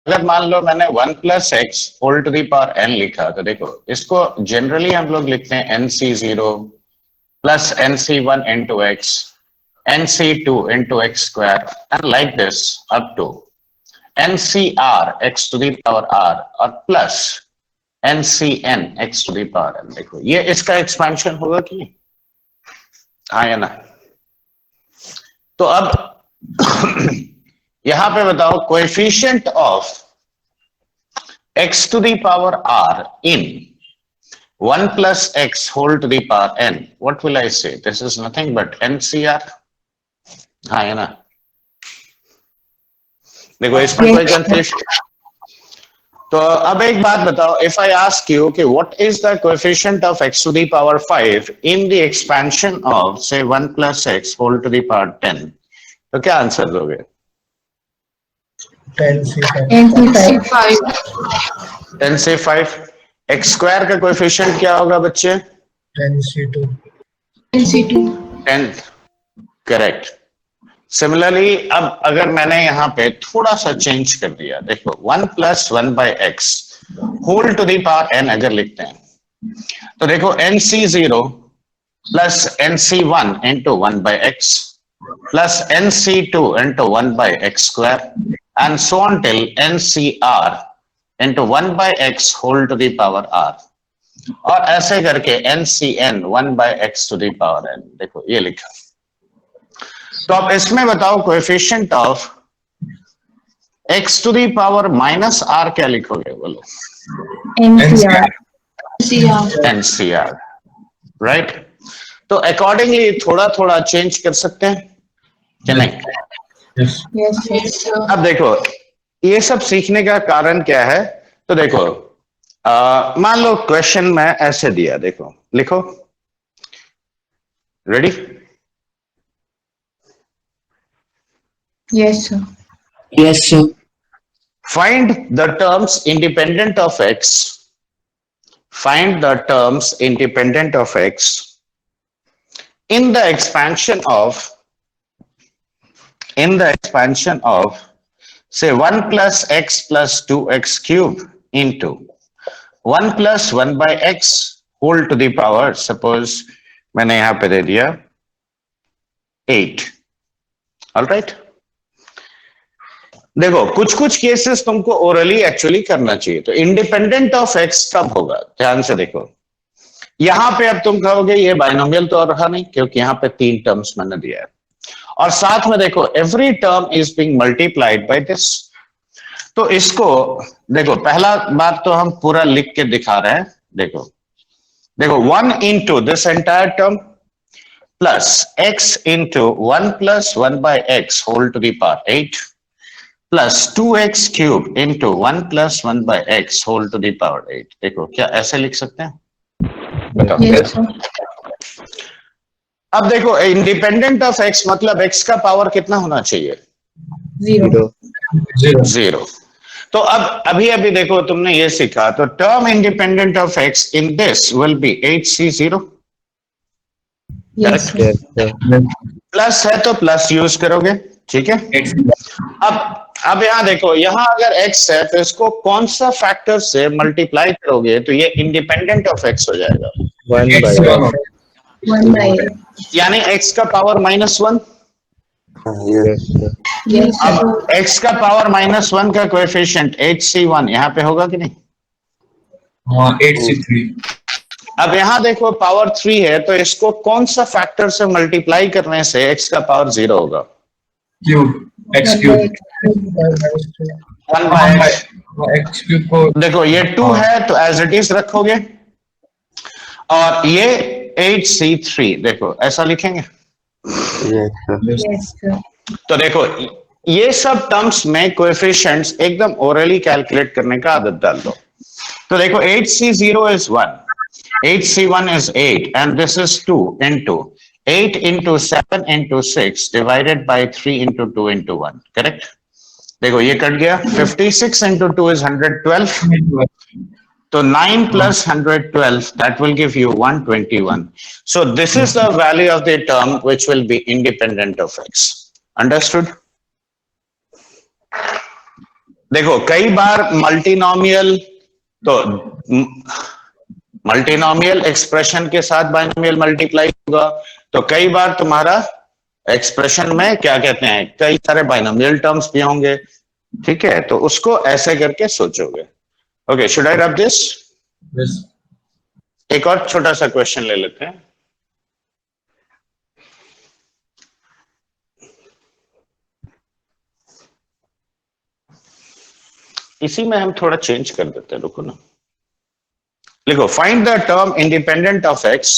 अगर मान लो मैंने 1 plus x whole to the power n लिखा, तो देखो इसको जनरली हम लोग लिखते हैं NC0 plus NC1 into X, NC2 into x square and like this up to NCR X to the power R और plus NCN X to the power N. देखो ये इसका एक्सपेंशन होगा कि नहीं? हाँ या ना? तो अब यहां पे बताओ coefficient of x to the power r in 1 plus x whole to the power n. What will I say? This is nothing but NCR. हाँ है ना? देखो इसमें कोई कंफ्यूजन। तो अब एक बात बताओ, if I ask you कि what is the coefficient of x to the power 5 in the expansion of say 1 plus x whole to the power 10, तो क्या आंसर दोगे? 10 से 5 10 से 5। एक्स स्क्वायर का कोएफिशिएंट क्या होगा बच्चे? 10 से 2 10। करेक्ट। सिमिलरली अब अगर मैंने यहाँ पे थोड़ा सा चेंज कर दिया, देखो 1 plus 1 by x whole to the power n अगर लिखते हैं, तो देखो NC0 plus NC1 into 1 by x plus NC2 into 1 by x square and so on till NCR into 1 by x whole to the power r, और ऐसे करके NCN 1 by x to the power n। देखो ये लिखा। तो अब इसमें बताओ coefficient of x to the power minus r क्या लिखोगे? बोलो। NCR right. तो अकॉर्डिंगली थोड़ा थोड़ा चेंज कर सकते हैं कि नहीं? अब देखो ये सब सीखने का कारण क्या है? तो देखो मान लो क्वेश्चन में ऐसे दिया, देखो लिखो, ready? Yes, sir. Yes, sir. Find the terms independent of x. Find the terms independent of x in the expansion of say 1 plus x plus 2x cube into 1 plus 1 by x whole to the power, suppose मैंने यहां पे दे दिया 8। Alright. देखो कुछ कुछ cases तुमको orally actually करना चाहिए। तो इंडिपेंडेंट ऑफ एक्स कब होगा? ध्यान से देखो, यहां पे अब तुम कहोगे ये बाइनोमियल तो रहा नहीं, क्योंकि यहां पे 3 टर्म्स मैंने दिया है, और साथ में देखो every term is being multiplied by this. तो इसको देखो, पहला बात तो हम पूरा लिख के दिखा रहे हैं। देखो 1 into this entire term plus x into 1 plus 1 by x whole to the power 8 plus 2x cube into 1 plus 1 by x whole to the power 8। देखो क्या ऐसे लिख सकते हैं? बताओ। Yes, sir. अब देखो इंडिपेंडेंट ऑफ x मतलब x का पावर कितना होना चाहिए? 0। तो अब अभी देखो तुमने ये सीखा, तो term independent of x in this will be 8C0। Yes, sir. Plus है तो प्लस यूज करोगे, ठीक है? अब यहाँ देखो, यहाँ अगर x है तो इसको कौन सा फैक्टर से मल्टीप्लाई करोगे तो ये इंडिपेंडेंट ऑफ x हो जाएगा? 1 by यानी x का पावर -1। yes, sir. अब x का पावर -1 का कोएफिशिएंट 8C1 यहाँ पे होगा कि नहीं? 8C3। अब यहाँ देखो पावर 3 है, तो इसको कौन सा फैक्टर से मल्टीप्लाई करने से x का पावर 0 होगा? x cube 1 by x cube को देखो ये 2 है तो एज इट इज रखोगे, और ये 8C3 देखो ऐसा लिखेंगे। Yes, sir. तो देखो ये सब टर्म्स में कोएफिशिएंट्स एकदम ओरली कैलकुलेट करने का आदत डाल दो। तो देखो 8C0 is 1, 8C1 is 8, and this is 2 into 8 into 7 into 6 divided by 3 into 2 into 1, correct? देखो ये कट गया, 56 into 2 is 112, so 9 plus 112, that will give you 121. So this is the value of the term which will be independent of x. Understood? देखो कई बार multinomial, तो multinomial expression के साथ binomial multiply होगा, तो कई बार तुम्हारा एक्सप्रेशन में क्या कहते हैं, कई सारे बाइनोमियल टर्म्स भी होंगे, ठीक है, तो उसको ऐसे करके सोचोगे। Okay, should I rub this? Yes. एक और छोटा सा क्वेश्चन ले लेते हैं। इसी में हम थोड़ा चेंज कर देते हैं, रुको ना। लिखो, find the term independent of x,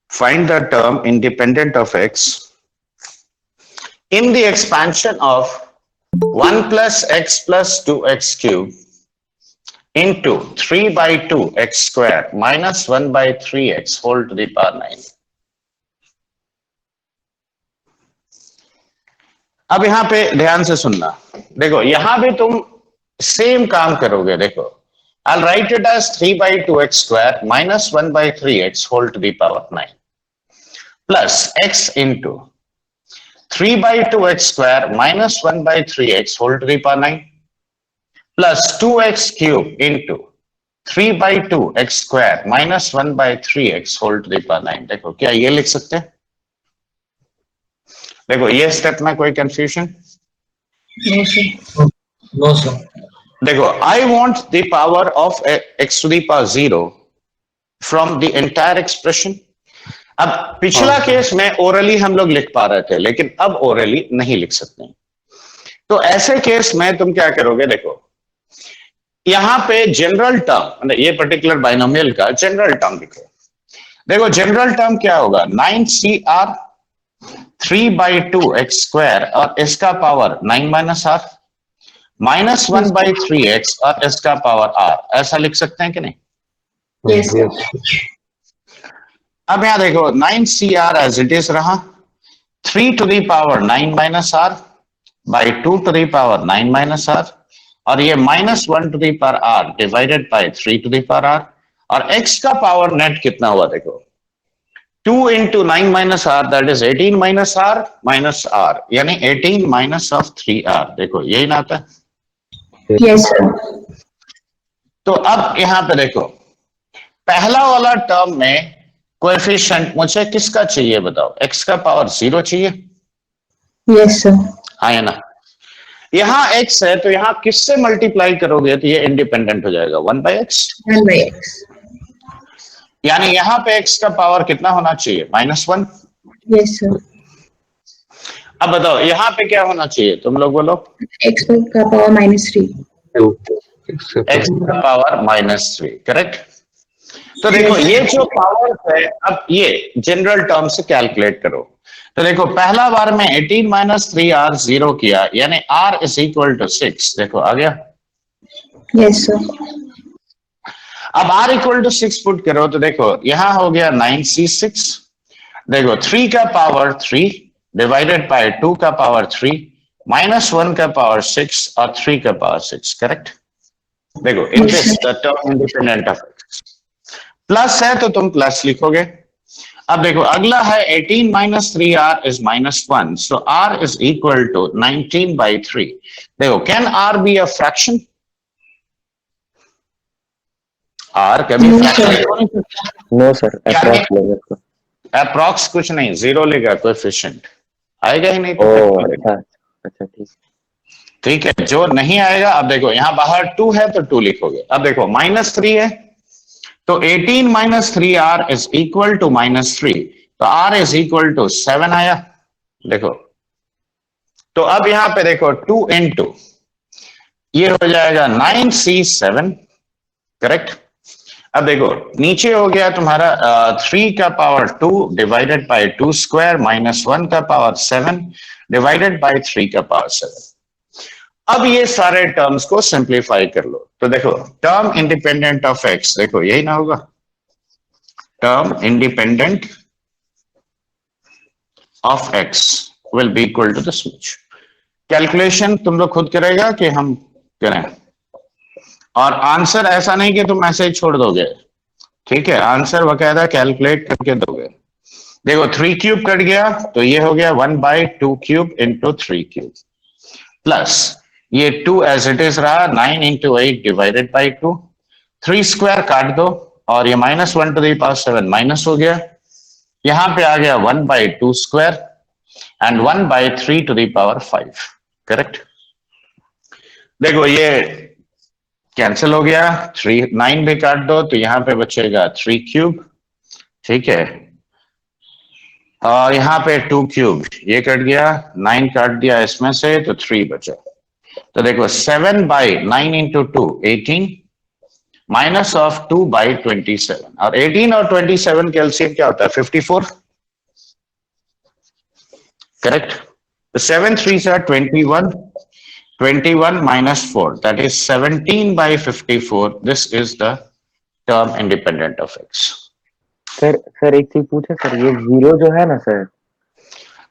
find the term independent of x in the expansion of 1 plus x plus 2x cube into 3 by 2 x square minus 1 by 3x whole to the power 9. अब यहां पे ध्यान से सुनना, देखो यहां भी तुम सेम काम करोगे। देखो, I'll write it as 3 by 2x square minus 1 by 3x whole to the power 9 plus x into 3 by 2x square minus 1 by 3x whole to the power 9 plus 2x cube into 3 by 2 x square minus 1 by 3x whole to the power 9। देखो, क्या ये लिख सकते हैं? देखो, ये step में कोई confusion? No, sir. No, sir. देखो, I want the power of x to the power 0 from the entire expression। अब पिछला केस में ओरली हम लोग लिख पा रहे थे, लेकिन अब ओरली नहीं लिख सकते। तो ऐसे केस में तुम क्या करोगे? देखो, यहां पे जनरल टर्म, ये पर्टिकुलर बाइनोमियल का जनरल टर्म लिखो। देखो, जनरल टर्म क्या होगा? 9CR 3 by 2x स्क्वायर और इसका power 9 minus r minus 1 by 3x और इसका पावर r, ऐसा लिख सकते हैं कि नहीं? Yes, sir. अब यहां देखो, 9CR एज इट इज रहा, 3 to the power 9 minus r by 2 to the power 9 minus r, और ये minus 1 to the power r divided by 3 to the power r, और x का पावर नेट कितना हुआ? देखो, 2 into 9 minus r, that is 18 minus r minus r, यानी 18 minus of 3r। देखो, यही ना आता है? Yes, sir. तो अब यहां पे देखो, पहला वाला टर्म में कोएफिशिएंट मुझे किसका चाहिए बताओ? x का पावर 0 चाहिए? Yes, sir. हाँ है ना? यहां x है तो यहां किससे मल्टीप्लाई करोगे तो ये इंडिपेंडेंट हो जाएगा, 1 by x। 1 by x. यानी यहां पे x का पावर कितना होना चाहिए? -1। Yes, sir. अब बताओ यहां पे क्या होना चाहिए? तुम लोग बोलो। X का power -3. x का पावर -3, करेक्ट? तो देखो, ये जो पावर है, अब ये जनरल टर्म से कैलकुलेट करो। तो देखो, पहला बार में 18 minus 3r 0 किया, यानी r is equal to 6। देखो, आ गया? Yes, sir. अब r equal to 6 पुट करो तो देखो, यहां हो गया 9c6। देखो, 3 का पावर 3 डिवाइडेड बाय 2 का पावर 3 माइनस 1 का पावर 6 और 3 का पावर 6, करेक्ट? देखो, in this the term independent of x। Plus है तो तुम प्लस लिखोगे। अब देखो, अगला है 18 minus 3r is -1, so r is equal to 19 by 3। देखो, can r be a fraction? r कभी No, fraction? No sir, approx लेगा तो। अप्रॉक्स कुछ नहीं, 0 लेगा, कोएफिशिएंट आएगा ही नहीं ओ तो अच्छा अच्छा, ठीक। ठीक है, जो नहीं आएगा। अब देखो, यहां बाहर 2 है तो 2 लिखोगे। अब देखो, -3 है तो 18 minus 3r is equal to -3, तो r is equal to 7 आया। देखो, तो अब यहां पे देखो, 2 into ये हो जाएगा 9c7, करेक्ट? अब देखो, नीचे हो गया तुम्हारा 3 का power 2 divided by 2 square minus 1 का पावर 7 डिवाइडेड बाय 3 का पावर 7। अब ये सारे टर्म्स को सिंप्लीफाई कर लो। तो देखो, टर्म इंडिपेंडेंट ऑफ x, देखो यही ना होगा, term independent of x will be equal to this much. Calculation तुम लोग खुद करेगा कि हम करें? और आंसर ऐसा नहीं कि तुम ऐसे ही छोड़ दोगे, ठीक है? आंसर बकायदा कैलकुलेट करके दोगे। देखो, 3 क्यूब कट गया तो ये हो गया 1 by 2 cube into 3 cube. Plus ये 2 एज इट इज रहा, 9 इंटू 8 डिवाइडेड बाई 2, 3 स्क्वायर काट दो और ये -1 टू द पावर 7 माइनस हो गया, यहां पे आ गया 1/2 square and 1/3 to the power 5, correct. देखो ये कैंसिल हो गया, 9 भी काट दो तो यहां पे बचेगा 3 क्यूब, ठीक है, और यहाँ पे 2 क्यूब, ये कट गया, 9 काट दिया इसमें से तो 3 बचा। तो देखो 7/9 इंटू 2 18 माइनस ऑफ 2/27, और 18 और 27 के एलसीएम क्या होता है 54, करेक्ट। तो 7 3 are 21, 21 minus 4, that is 17/54. This is the term independent of x. Sir एक चीज पूछे सर, ये जीरो जो है ना सर,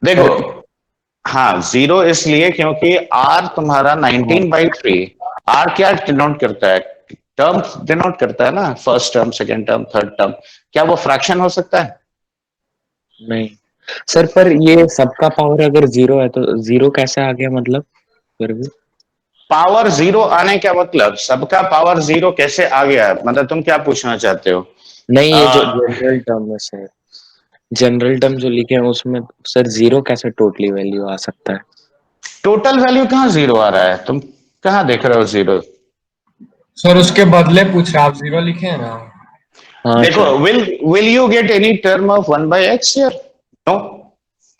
देखो हाँ, जीरो इसलिए क्योंकि r तुम्हारा 19/3, r क्या डिनोट करता है, टर्म डिनोट करता है ना, first term, second term, third term, क्या वो फ्रैक्शन हो सकता है? नहीं सर, पर ये सबका पावर अगर जीरो है तो जीरो कैसे आ गया, मतलब फिर भी पावर जीरो आने का मतलब सबका पावर जीरो कैसे आ गया है, मतलब तुम क्या पूछना चाहते हो? नहीं, ये जो जनरल टर्म है सर, जनरल टर्म जो लिखे हैं उसमें सर जीरो कैसे टोटली वैल्यू आ सकता है? टोटल वैल्यू कहाँ जीरो आ रहा है, तुम कहाँ देख रहे हो जीरो? सर उसके बदले पूछ रहे, आप 0 लिखे हैं ना। हाँ देखो सर। will you get any term of 1/x here? No.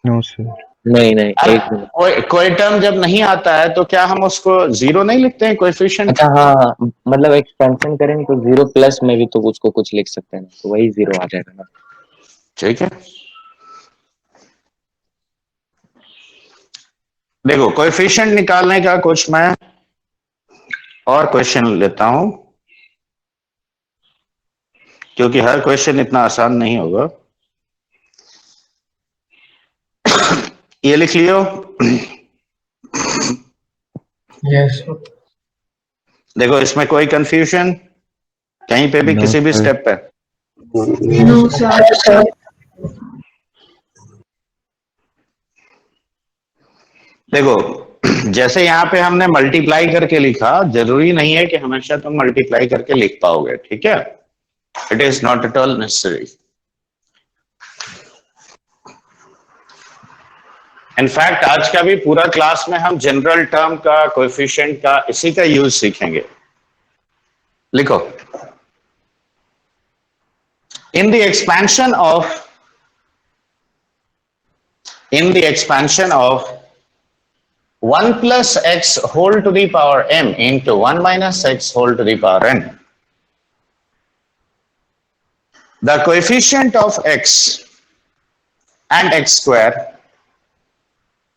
No sir. नहीं अब एक मिनट। कोई टर्म जब नहीं आता है तो क्या हम उसको जीरो नहीं लिखते हैं कोएफिशिएंट? अच्छा हाँ, मतलब एक्सपेंशन करेंगे तो जीरो प्लस में भी तो उसको कुछ लिख सकते हैं ना, तो वही जीरो आ जाएगा ना। ठीक है, देखो कोएफिशिएंट निकालने का कुछ मैं और क्वेश्चन लेता हूं, क्योंकि हर क्वेश्चन इतना आसान नहीं होगा। ये लिख लियो, यस सर। देखो इसमें कोई कंफ्यूजन कहीं पे भी, No, किसी भी sir. स्टेप पे? No, sir. देखो जैसे यहाँ पे हमने मल्टीप्लाई करके लिखा, जरूरी नहीं है कि हमेशा तुम मल्टीप्लाई करके लिख पाओगे, ठीक है, it is not at all necessary. In fact आज का भी पूरा क्लास में हम जनरल टर्म का, कोएफिशिएंट का, इसी का यूज सीखेंगे। लिखो, in the expansion of 1 plus x whole to the power m into 1 minus x whole to the power n, the coefficient of x and x square,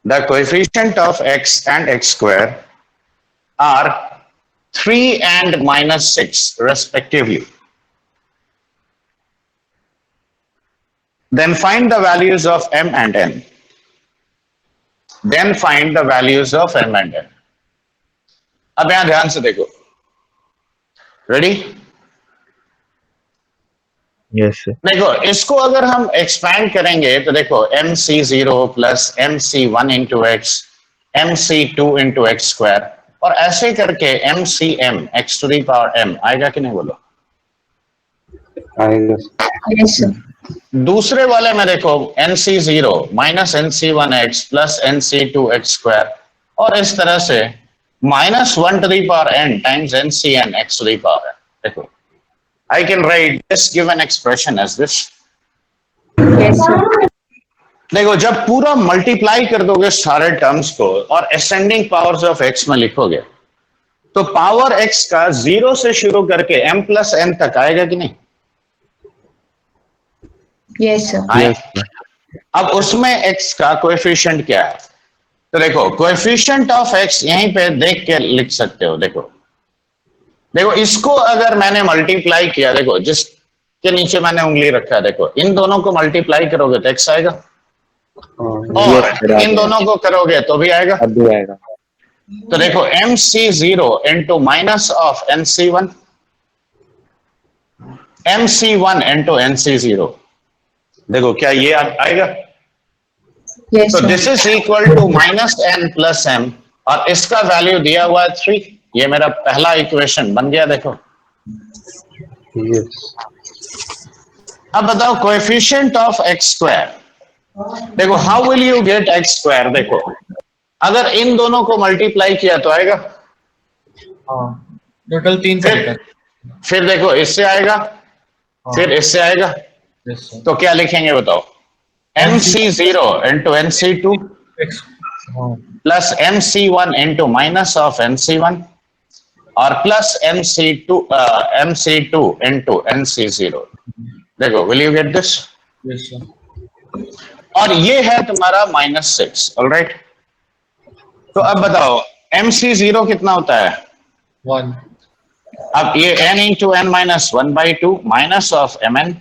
the coefficient of x and x square are 3 and -6 respectively. Then find the values of m and n. Then find the values of m and n. अब यहां ध्यान से देखो, ready? Yes sir. देखो इसको अगर हम expand करेंगे तो देखो mc0 plus mc1 into x, mc2 into x square, और ऐसे करके mcm x to the power m आएगा कि नहीं, बोलो? आएगा। Yes, sir. दूसरे वाले में देखो nc0 minus nc1x plus nc2x square, और इस तरह से -1 to the power n times ncn x to the power n। देखो I can write this given expression as this. Yes, sir. देखो जब पूरा मल्टीप्लाई कर दोगे सारे टर्म्स को और असेंडिंग पावर्स ऑफ x में लिखोगे तो पावर x का 0 से शुरू करके m प्लस n तक आएगा कि नहीं? Yes, sir. आए? अब उसमें x का कोएफिशिएंट क्या है? तो देखो कोएफिशिएंट ऑफ x यहीं पे देख के लिख सकते हो। देखो देखो इसको अगर मैंने मल्टीप्लाई किया, देखो जिसके नीचे मैंने उंगली रखा है, देखो इन दोनों को मल्टीप्लाई करोगे तो x आएगा, और इन दोनों को करोगे तो भी आएगा। अब भी आएगा। तो देखो mc0 into minus of nc1, mc1 into nc0, देखो क्या ये आएगा? Yes, तो sir. This is equal to minus n plus m और इसका वैल्यू दिया हुआ है 3। ये मेरा पहला इक्वेशन बन गया। देखो Yes. अब बताओ कोएफिशिएंट ऑफ एक्स स्क्वायर। देखो how will you get x square. देखो अगर इन दोनों को मल्टीप्लाई किया तो आएगा, हाँ टोटल 3 तरीका। फिर देखो इससे आएगा, फिर इससे आएगा, यस सर। तो क्या लिखेंगे बताओ? MC0 into NC2 एक्स हाँ plus MC1 into minus of NC1 और plus MC2 into NC0। देखो will you get this? Yes sir. और ये है तुम्हारा -6। ऑलराइट, तो अब बताओ MC0 कितना होता है? 1 अब ये n into n minus 1/2 minus of mn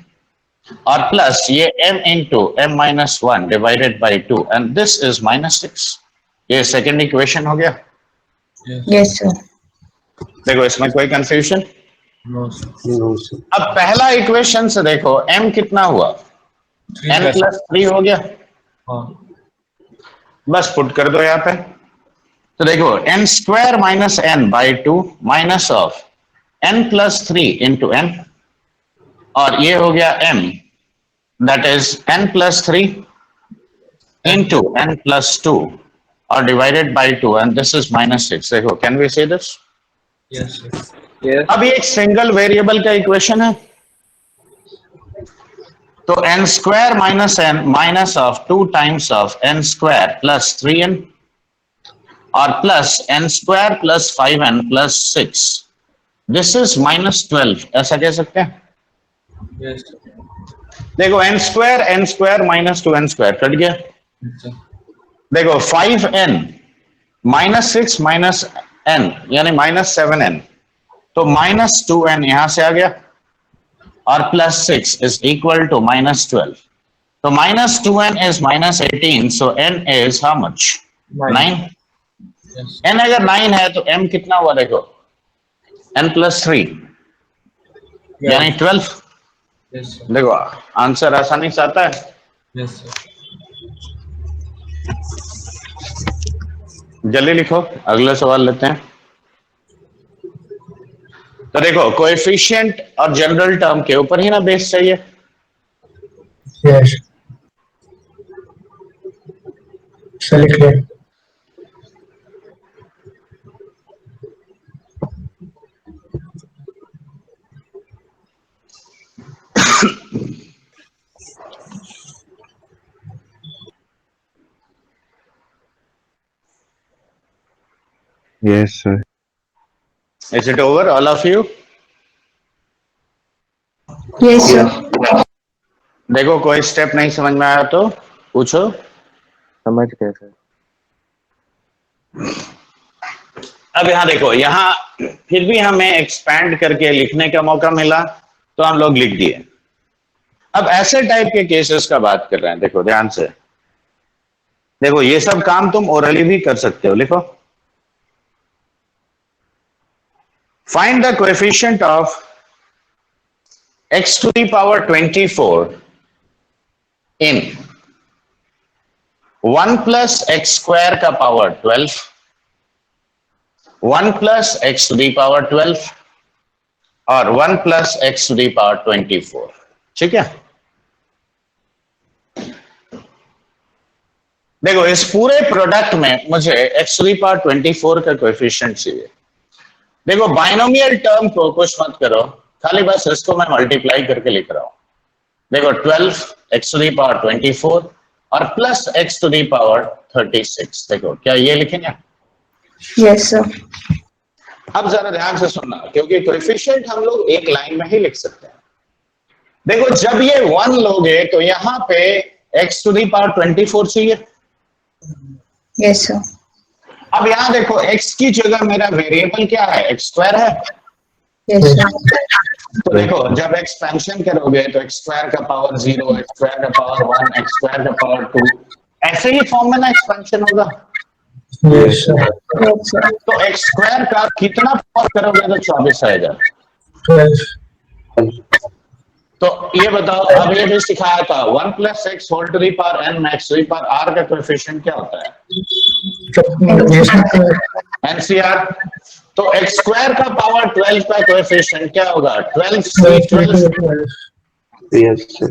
और प्लस ये m into m minus 1 divided by 2 and this is -6। ये सेकंड इक्वेशन हो गया। Yes, sir. देखो इसमें कोई confusion? No sir. No, sir. अब पहला इक्वेशन से देखो m कितना हुआ? n plus 3 हो गया। हाँ बस पुट कर दो यहाँ पे। तो देखो n square minus n by 2 minus of n plus 3 into n और ये हो गया m that is n plus 3 into n plus 2 और divided by 2 and this is -6। देखो can we say this? Yes sir. Yes. अब ये एक single variable का इक्वेशन है, तो n square minus n minus of 2 times of n square plus 3n और plus n square plus 5n plus 6 this is -12। ऐसा कह सकते हैं? Yes sir. देखो n square minus 2n square cut गया। Yes sir. देखो 5n -6 माइनस n यानी -7n, तो -2n यहां से आ गया और +6 इज इक्वल टू -12। तो -2n is -18, so n is how much? 9। Yes n अगर 9 है तो m कितना हुआ? देखो n plus 3 यानी 12। Yes sir. देखो आंसर आसानी से आता है। Yes sir. जल्दी लिखो, अगला सवाल लेते हैं। तो देखो कोएफिशिएंट और जनरल टर्म के ऊपर ही ना बेस चाहिए। Yes. Select it. Yes, sir. Is it over, all of you? Yes, sir. देखो कोई स्टेप नहीं समझ में आया तो पूछो। समझ गए सर। अब यहाँ देखो, यहाँ फिर भी हमें एक्सपैंड करके लिखने का मौका मिला तो हम लोग लिख दिए। अब ऐसे टाइप के केसेस का बात कर रहे हैं, देखो ध्यान से। देखो ये सब काम तुम ओरली भी कर सकते हो। लिखो find the coefficient of x to the power 24 in 1 plus x square का power 12, 1 plus x to the power 12 और 1 plus x to the power 24। ठीक है, देखो इस पूरे प्रोडक्ट में मुझे x to the power 24 का कोएफिशिएंट चाहिए। देखो बाइनोमियल टर्म को कुछ मत करो, खाली बस इसको मैं मल्टीप्लाई करके लिख रहा हूं। देखो 12 x to the power 24 और plus x to the power 36। देखो क्या ये लिखेंगे? Yes, sir. अब जरा ध्यान से सुनना, क्योंकि कोएफिशिएंट हम लोग एक लाइन में ही लिख सकते हैं। देखो जब ये 1 लोगे तो यहाँ पे x to the power 24 चाहिए। Yes, sir. अब यहाँ देखो x की जगह मेरा वेरिएबल क्या है? x स्क्वायर है। Yes, sir. तो देखो जब एक्सपेंशन करोगे तो x स्क्वायर का पावर 0, x स्क्वायर का पावर 1, x स्क्वायर का पावर 2, ऐसे ही फॉर्म में ना एक्सपेंशन होगा। Yes, sir. Yes, sir. तो x स्क्वायर का कितना पावर करोगे तो 24 आएगा। 12. तो ये बताओ, अब ये भी सिखाया था 1 plus x whole to the power n max to the power r का कोएफिशिएंट क्या होता है? एनसीआर। तो एक्स स्क्वायर का पावर 12 का कोएफिशिएंट क्या होगा? 12c12। Yes, sir.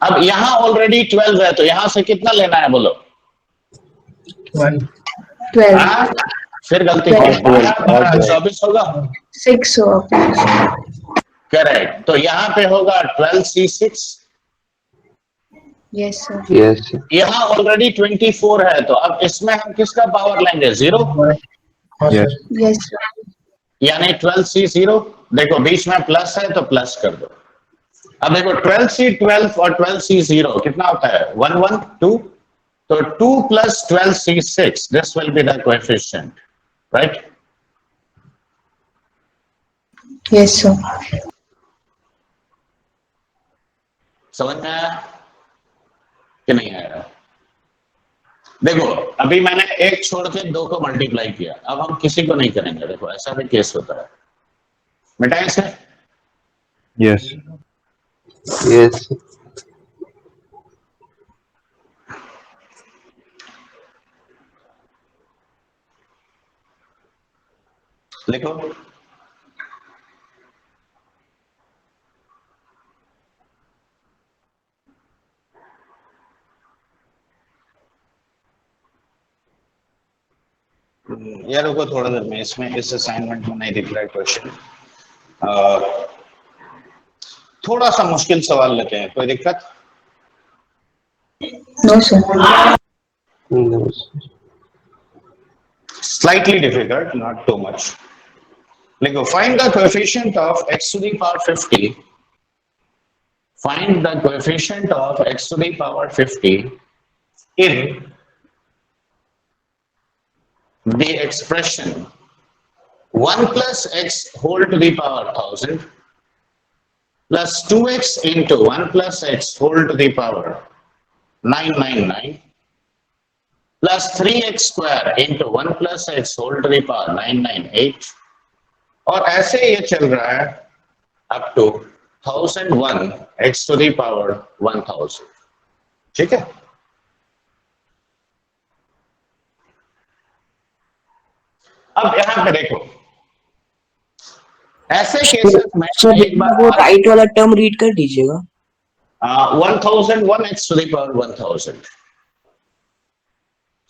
अब यहाँ ऑलरेडी 12 है, तो यहाँ से कितना लेना है बोलो? 12 हाँ? फिर गलती Twelve. की 24 होगा। 6 हो करेक्ट। तो यहाँ पे होगा 12c6। Yes sir Yes, sir. यहाँ ऑलरेडी 24 है, तो अब इसमें हम किसका पावर लेंगे? 0, Yes. यस सर यानी 12c0। देखो बीच में प्लस है तो प्लस कर दो। अब देखो 12c12 और 12c0 कितना होता है? 1 1 2। तो 2 plus 12c6, this will be the coefficient, right? Yes sir समझ में आया कि नहीं आया? देखो अभी मैंने एक छोड़ के 2 को मल्टीप्लाई किया, अब हम किसी को नहीं करेंगे। देखो ऐसा भी केस होता है। मिटाएं इसे। Yes. Yes. लिखो। यार रुको थोड़ा देर में, इसमें इस असाइनमेंट में नहीं दिख रहा है क्वेश्चन। थोड़ा सा मुश्किल सवाल लेते हैं, कोई दिक्कत? No sir No, sir. Slightly difficult, not too much. Like find the coefficient of x to the power 50. Find the coefficient of x to the power 50 in the expression 1 plus x whole to the power 1000 plus 2x into 1 plus x whole to the power 999 plus 3x square into 1 plus x whole to the power 998 और ऐसे ये चल रहा है up to 1001 x to the power 1000। ठीक है? अब यहाँ पे देखो, ऐसे केसेस में सर एक बार वो राइट वाला टर्म रीड कर दीजिएगा। 1001 x to the power 1000।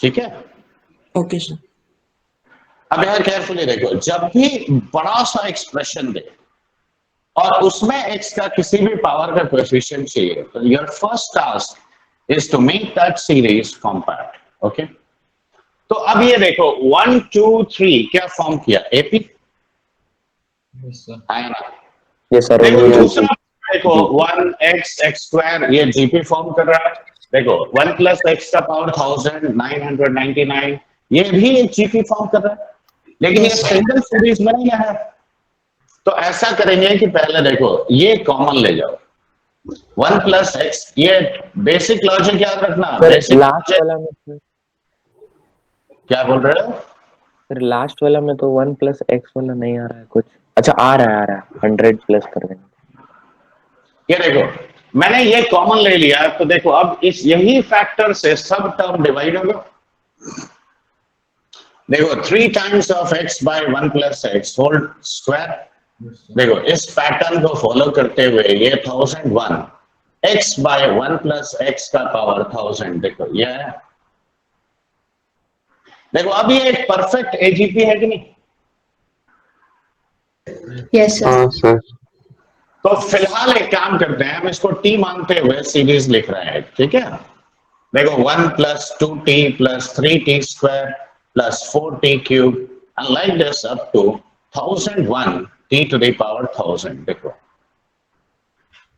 ठीक है? Okay sir. अब यार केयरफुली देखो, जब भी बड़ा सा एक्सप्रेशन दे और उसमें x का किसी भी पावर का कोएफिशिएंट चाहिए, तो your first task is to make that series compact. Okay? तो अब ये देखो 1 2 3 क्या फॉर्म किया? एपी है ना? Yes, sir. देखो दूसरा देखो 1x x स्क्वायर ये जीपी फॉर्म कर रहा है। देखो 1 प्लस एक्स का पावर 1999 ये भी एक जीपी फॉर्म कर रहा है, लेकिन ये सिंगल सीरीज में नहीं है। तो ऐसा करेंगे कि पहले देखो ये कॉमन ले जाओ, 1 प्लस एक्स, ये बेसिक लॉजिक याद रखना। बेसिक लास्ट वाला में क्या बोल रहे हो? फिर लास्ट वाला में तो 1 प्लस एक्स वाला नहीं आ रहा है कुछ। अच्छा आ रहा है 100 प्लस कर देंगे। ये देखो मैंने ये कॉमन ले लिया, तो देखो अब इस यही फैक्टर से सब टर्म डिवाइड होगा। देखो 3 times of x by 1 plus x whole square. देखो इस पैटर्न को फॉलो करते हुए ये 1001 x बाय 1 प्लस एक्स का पावर 1000। देखो ये है। देखो अब ये एक परफेक्ट एजीपी है कि नहीं? यस सर हाँ सर। तो फिलहाल एक काम करते हैं, हम इसको t मानते हुए सीरीज लिख रहे हैं। ठीक है? देखो 1 plus 2t plus 3t square plus 4t cube and like this up to 1001 t to the power 1000। देखो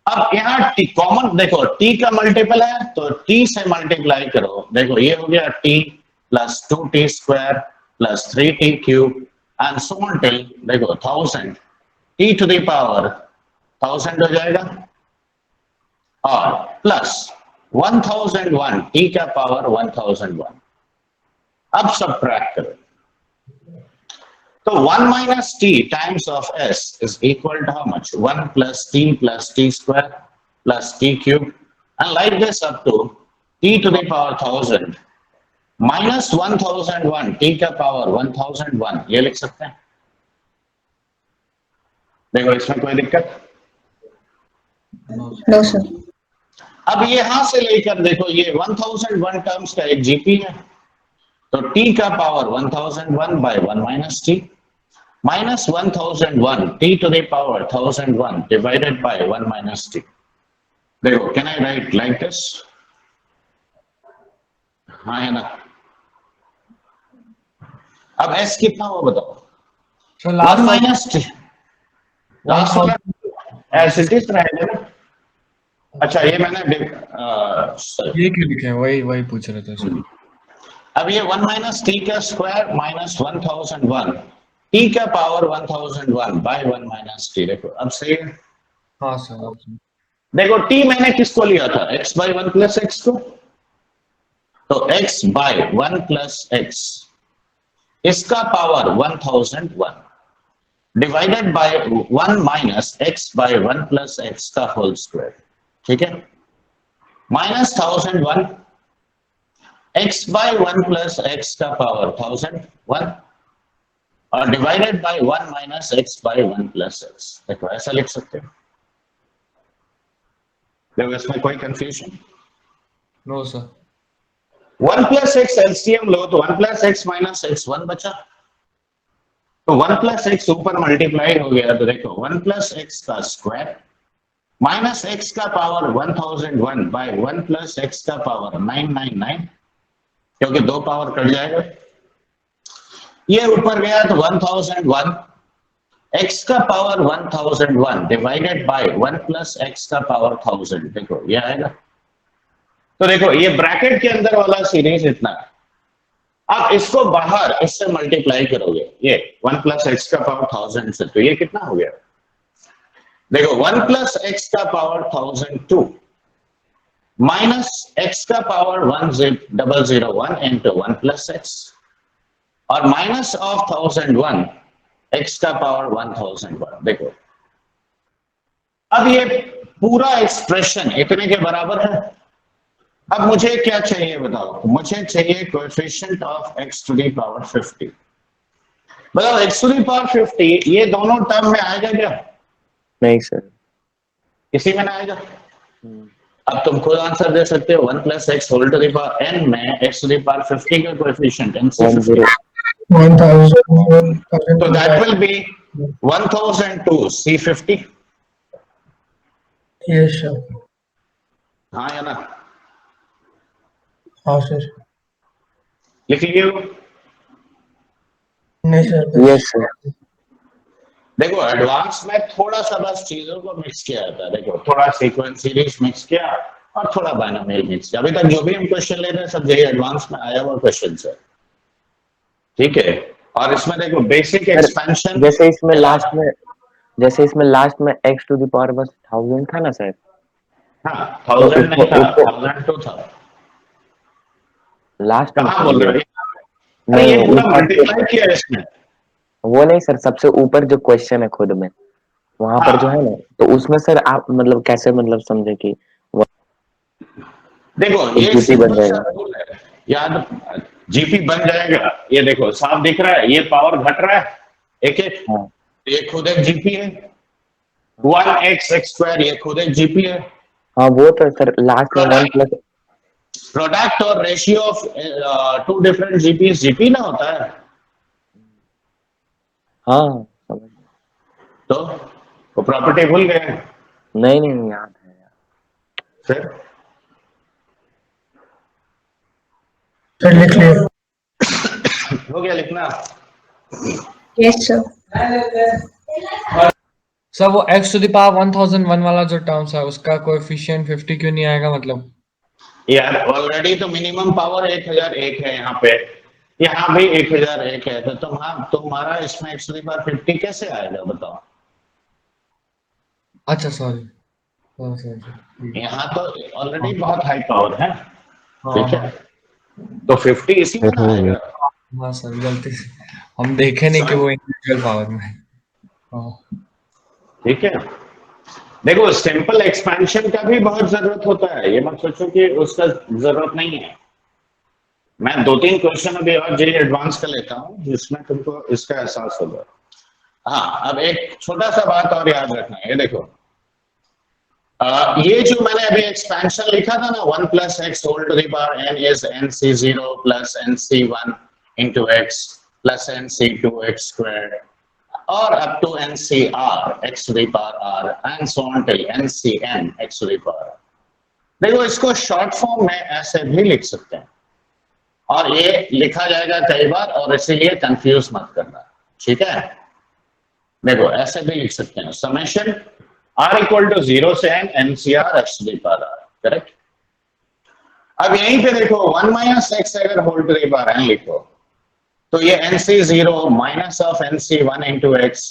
अब यहाँ t कॉमन, देखो t का मल्टीपल है तो t से मल्टीप्लाई करो। देखो ये हो गया t plus 2t square plus 3t cube and so on till देखो 1000 t टू द पावर 1000 हो जाएगा और प्लस 1001 t का पावर 1001। अब सबट्रैक्ट करो। तो 1 minus t times of s is equal to how much? 1 plus t square plus t cube, and like this up to t to the power 1000 minus 1001 t का power 1001, ये लिख सकते हैं। देखो इसमें कोई दिक्कत? No, sir. अब ये यहां से लेकर देखो ये 1001 टर्म्स का एक जीपी है, तो t का power 1001 by 1 minus t minus 1001 t to the power 1001 divided by 1 minus t। देखो can I write like this? हाँ है ना? अब s कितना हुआ बताओ? So 1 last minus t last वाला as it is रहेगा ना? अच्छा ये मैंने ये क्यों लिखे हैं, वही पूछ रहे थे सर। अब ये 1 माइनस टी का स्क्वायर माइनस 1001 टी का पावर 1001 बाय 1 माइनस टी। देखो अब सही है। हाँ सर अब सर। देखो टी मैंने किसको लिया था? x बाय 1 प्लस एक्स को, तो x बाय 1 प्लस एक्स इसका power 1001 divided by 1 minus x by 1 plus X का होल स्क्वायर, ठीक है, minus 1001 x by 1 plus X का पावर 1001 और divided by 1 minus x by 1 plus X. देखो ऐसा लिख सकते हो। देखो इसमें कोई confusion? No sir. 1 plus X LCM लो तो 1 प्लस एक्स माइनस एक्स 1 बचा, तो 1 प्लस एक्स ऊपर मल्टीप्लाई हो गया, तो देखो 1 प्लस एक्स का स्क्वायर माइनस एक्स का पावर 1001 बाय 1 प्लस एक्स का पावर 999, क्योंकि दो पावर कट जाएगा, ये ऊपर गया तो 1001 x का power 1001 divided by 1 plus X का पावर 1000। देखो ये आएगा। तो देखो ये ब्रैकेट के अंदर वाला सीरीज इतना है। आप इसको बाहर इससे मल्टीप्लाई करोगे, ये 1 प्लस एक्स का पावर 1000 से, तो ये कितना हो गया? देखो 1 प्लस एक्स का पावर 1002 माइनस एक्स का पावर 1001 इंटू 1 प्लस एक्स और माइनस ऑफ 1001 x का पावर 1001। देखो अब ये पूरा एक्सप्रेशन इतने के बराबर है। अब मुझे क्या चाहिए बताओ? मुझे चाहिए coefficient of x to the power 50। बताओ x टू द पावर 50 ये दोनों टर्म में आएगा क्या? नहीं सर। इसी में ना आएगा। अब तुम खुद आंसर दे सकते हो, 1 plus x whole to the power n में x टू द पावर 50 का coefficient n/50, 1000. so that will be 1002 C50। Yes, sir. हाँ या ना? हाँ सर। लिख लियो। नहीं सर। Yes sir. देखो एडवांस में थोड़ा सा बस चीजों को मिक्स किया जाता है। देखो थोड़ा सीक्वेंस सीरीज मिक्स किया और थोड़ा बाइनोमियल मिक्स किया। अभी तक जो भी हम क्वेश्चन ले रहे हैं सब यही एडवांस में आया हुआ क्वेश्चन है, ठीक है। और इसमें देखो बेसिक एक्सपेंशन, जैसे इसमें लास्ट में x टू द पावर बस 1000 था ना सर? हाँ 1000 नहीं था, 1002 था। लास्ट में कहाँ बोल रहे हो? नहीं, ये पूरा ऊपर मल्टीप्लाई किया है इसमें। वो नहीं सर, सबसे ऊपर जो क्वेश्चन है खुद में वहां पर जो है ना, तो उसमें सर आप मतलब कैसे मतलब समझे कि देखो ये जीपी बन सिंपल जाएगा? सा रूल है, याद जीपी बन जाएगा। ये देखो साफ दिख रहा है, ये पावर घट रहा है एक एक, हाँ। ये खुद एक जीपी है। 1x² ये खुद एक जीपी है। हाँ वो तो सर लास्ट में 1 प्लस प्रोडक्ट और ratio of two different GP GP ना होता है। हाँ समझ। तो वो प्रॉपर्टी भूल गए? नहीं याद है यार। फिर सर लिख लिया। हो गया लिखना? Yes, sir. सर वो x टू द पावर 1001 वाला जो टर्म्स है उसका कोएफिशिएंट 50 क्यों नहीं आएगा? मतलब यार ऑलरेडी तो मिनिमम पावर 1001 है, यहाँ भी 1001 है, तो तुम्हारा इसमें x टू द पावर 50 कैसे आएगा बताओ? अच्छा सॉरी। यहाँ तो ऑलरेडी बहुत हाई पावर है, हाँ, ठीक है, तो 50 इसी में ना आएगा। हाँ सर, गलती से हम देखे नहीं कि वो इंडिविजुअल पावर में है। हाँ। ठीक है। देखो सिंपल एक्सपेंशन का भी बहुत जरूरत होता है, ये मत सोचो कि उसका जरूरत नहीं है। मैं 2-3 क्वेश्चन अभी और जेई एडवांस का लेता हूं जिसमें तुमको इसका एहसास होगा। हाँ, अब एक छोटा सा बात और याद रखना है, ये देखो ये जो मैंने अभी एक्सपेंशन लिखा था ना, 1 plus x whole to the power N is N C zero plus N C one into X plus N C two X square और up to N C R X to the power R and so on till N C N X to the power R. देखो इसको short form में ऐसे भी लिख सकते हैं और ये लिखा जाएगा कई बार और इसीलिए कंफ्यूज मत करना, ठीक है। देखो ऐसे भी लिख सकते हैं, समेशन r इक्वल टू 0 से n ncr x to the power r, correct. अब यहीं पे देखो 1 माइनस x अगर whole to the power n लिखो तो ये nc0 minus of nc1 into x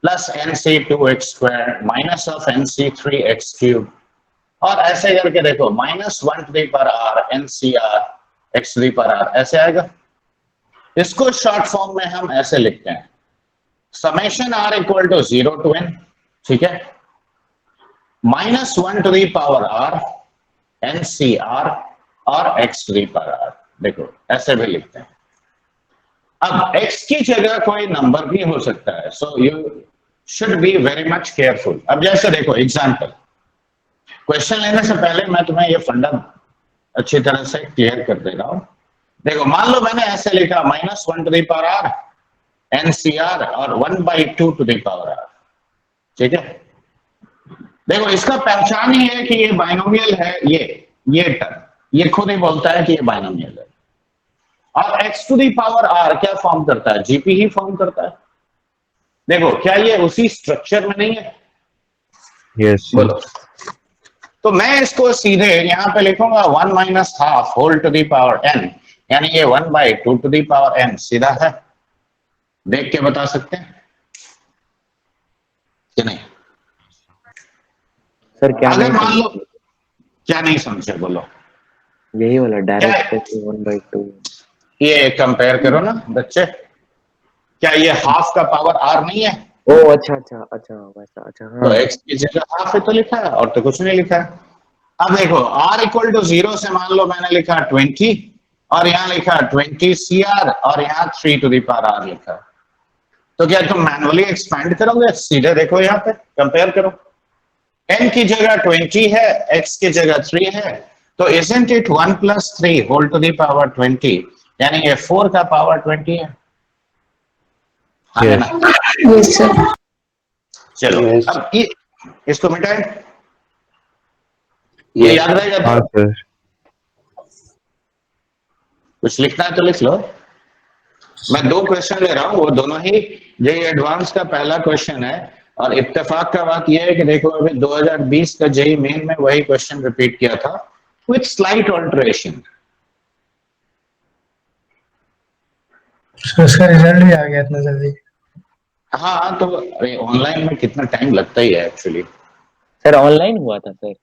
plus nc2x square minus of nc3x cube और ऐसे करके देखो minus 1 to the power r ncr x to the power r ऐसे आएगा। इसको शॉर्ट फॉर्म में हम ऐसे लिखते हैं, summation r equal to 0 to n, ठीक है, minus 1 to the power r ncr और x to the power r। देखो ऐसे भी लिखते हैं। अब x की जगह कोई नंबर भी हो सकता है, so you should be very much careful. अब जैसे देखो एग्जांपल, क्वेश्चन लेने से पहले मैं तुम्हें ये फंडा अच्छी तरह से क्लियर कर दे रहा हूं। देखो मान लो मैंने ऐसे लिखा minus 1 to the power r ncr और 1/2 टू द पावर r, ठीक है। देखो इसका पहचान ही है कि ये बाइनोमियल है, ये टर्म ये खुद ही बोलता है कि ये बाइनोमियल है। और x to the power r क्या फॉर्म करता है, जीपी ही फॉर्म करता है। देखो क्या ये उसी स्ट्रक्चर में नहीं है? Yes. बोलो। तो मैं इसको सीधे यहां पे लिखूंगा 1 minus half whole to the power n, यानी ये 1/2 टू द पावर n सीधा है। देख के बता सकते हैं कि नहीं? सर क्या अगर नहीं मान लो समझे? क्या नहीं समझे, बोलो। यही वाला डायरेक्ट 1/2। ये कंपेयर करो ना बच्चे, क्या ये हाफ का पावर r नहीं है? ओ अच्छा अच्छा अच्छा वैसा, अच्छा तो हाँ। x की जगह हाफ है तो लिखा है और तो कुछ नहीं लिखा है। अब देखो r इक्वल टू 0 से मान लो मैंने लिखा 20 और यहाँ लिखा 20 cr और यहाँ 3 टू द पावर r लिखा, तो क्या तुम मैनुअली एक्सपेंड करोगे? सीधे देखो यहाँ पे कंपेयर करो, n की जगह 20 है, x की जगह 3 है, तो isn't it 1 plus 3 whole to the power 20, यानी ये 4 का पावर 20 है। हाँ है ना? Yes, sir. चलो Yes. अब ये इसको मिटाएं, ये याद रहेगा हाँ तो सर। कुछ लिखना है तो लिख लो। मैं 2 क्वेश्चन ले रहा हूँ, वो दोनों ही जेई एडवांस का पहला क्वेश्चन है और इत्तेफाक का बात यह है कि देखो अभी 2020 का जेई मेन में वही क्वेश्चन रिपीट किया था विथ स्लाइट ऑल्टरेशन। उसका रिजल्ट भी आ गया इतना जल्दी। हाँ तो ऑनलाइन में कितना टाइम लगता ही है एक्चुअली। सर ऑनलाइन हुआ था सर।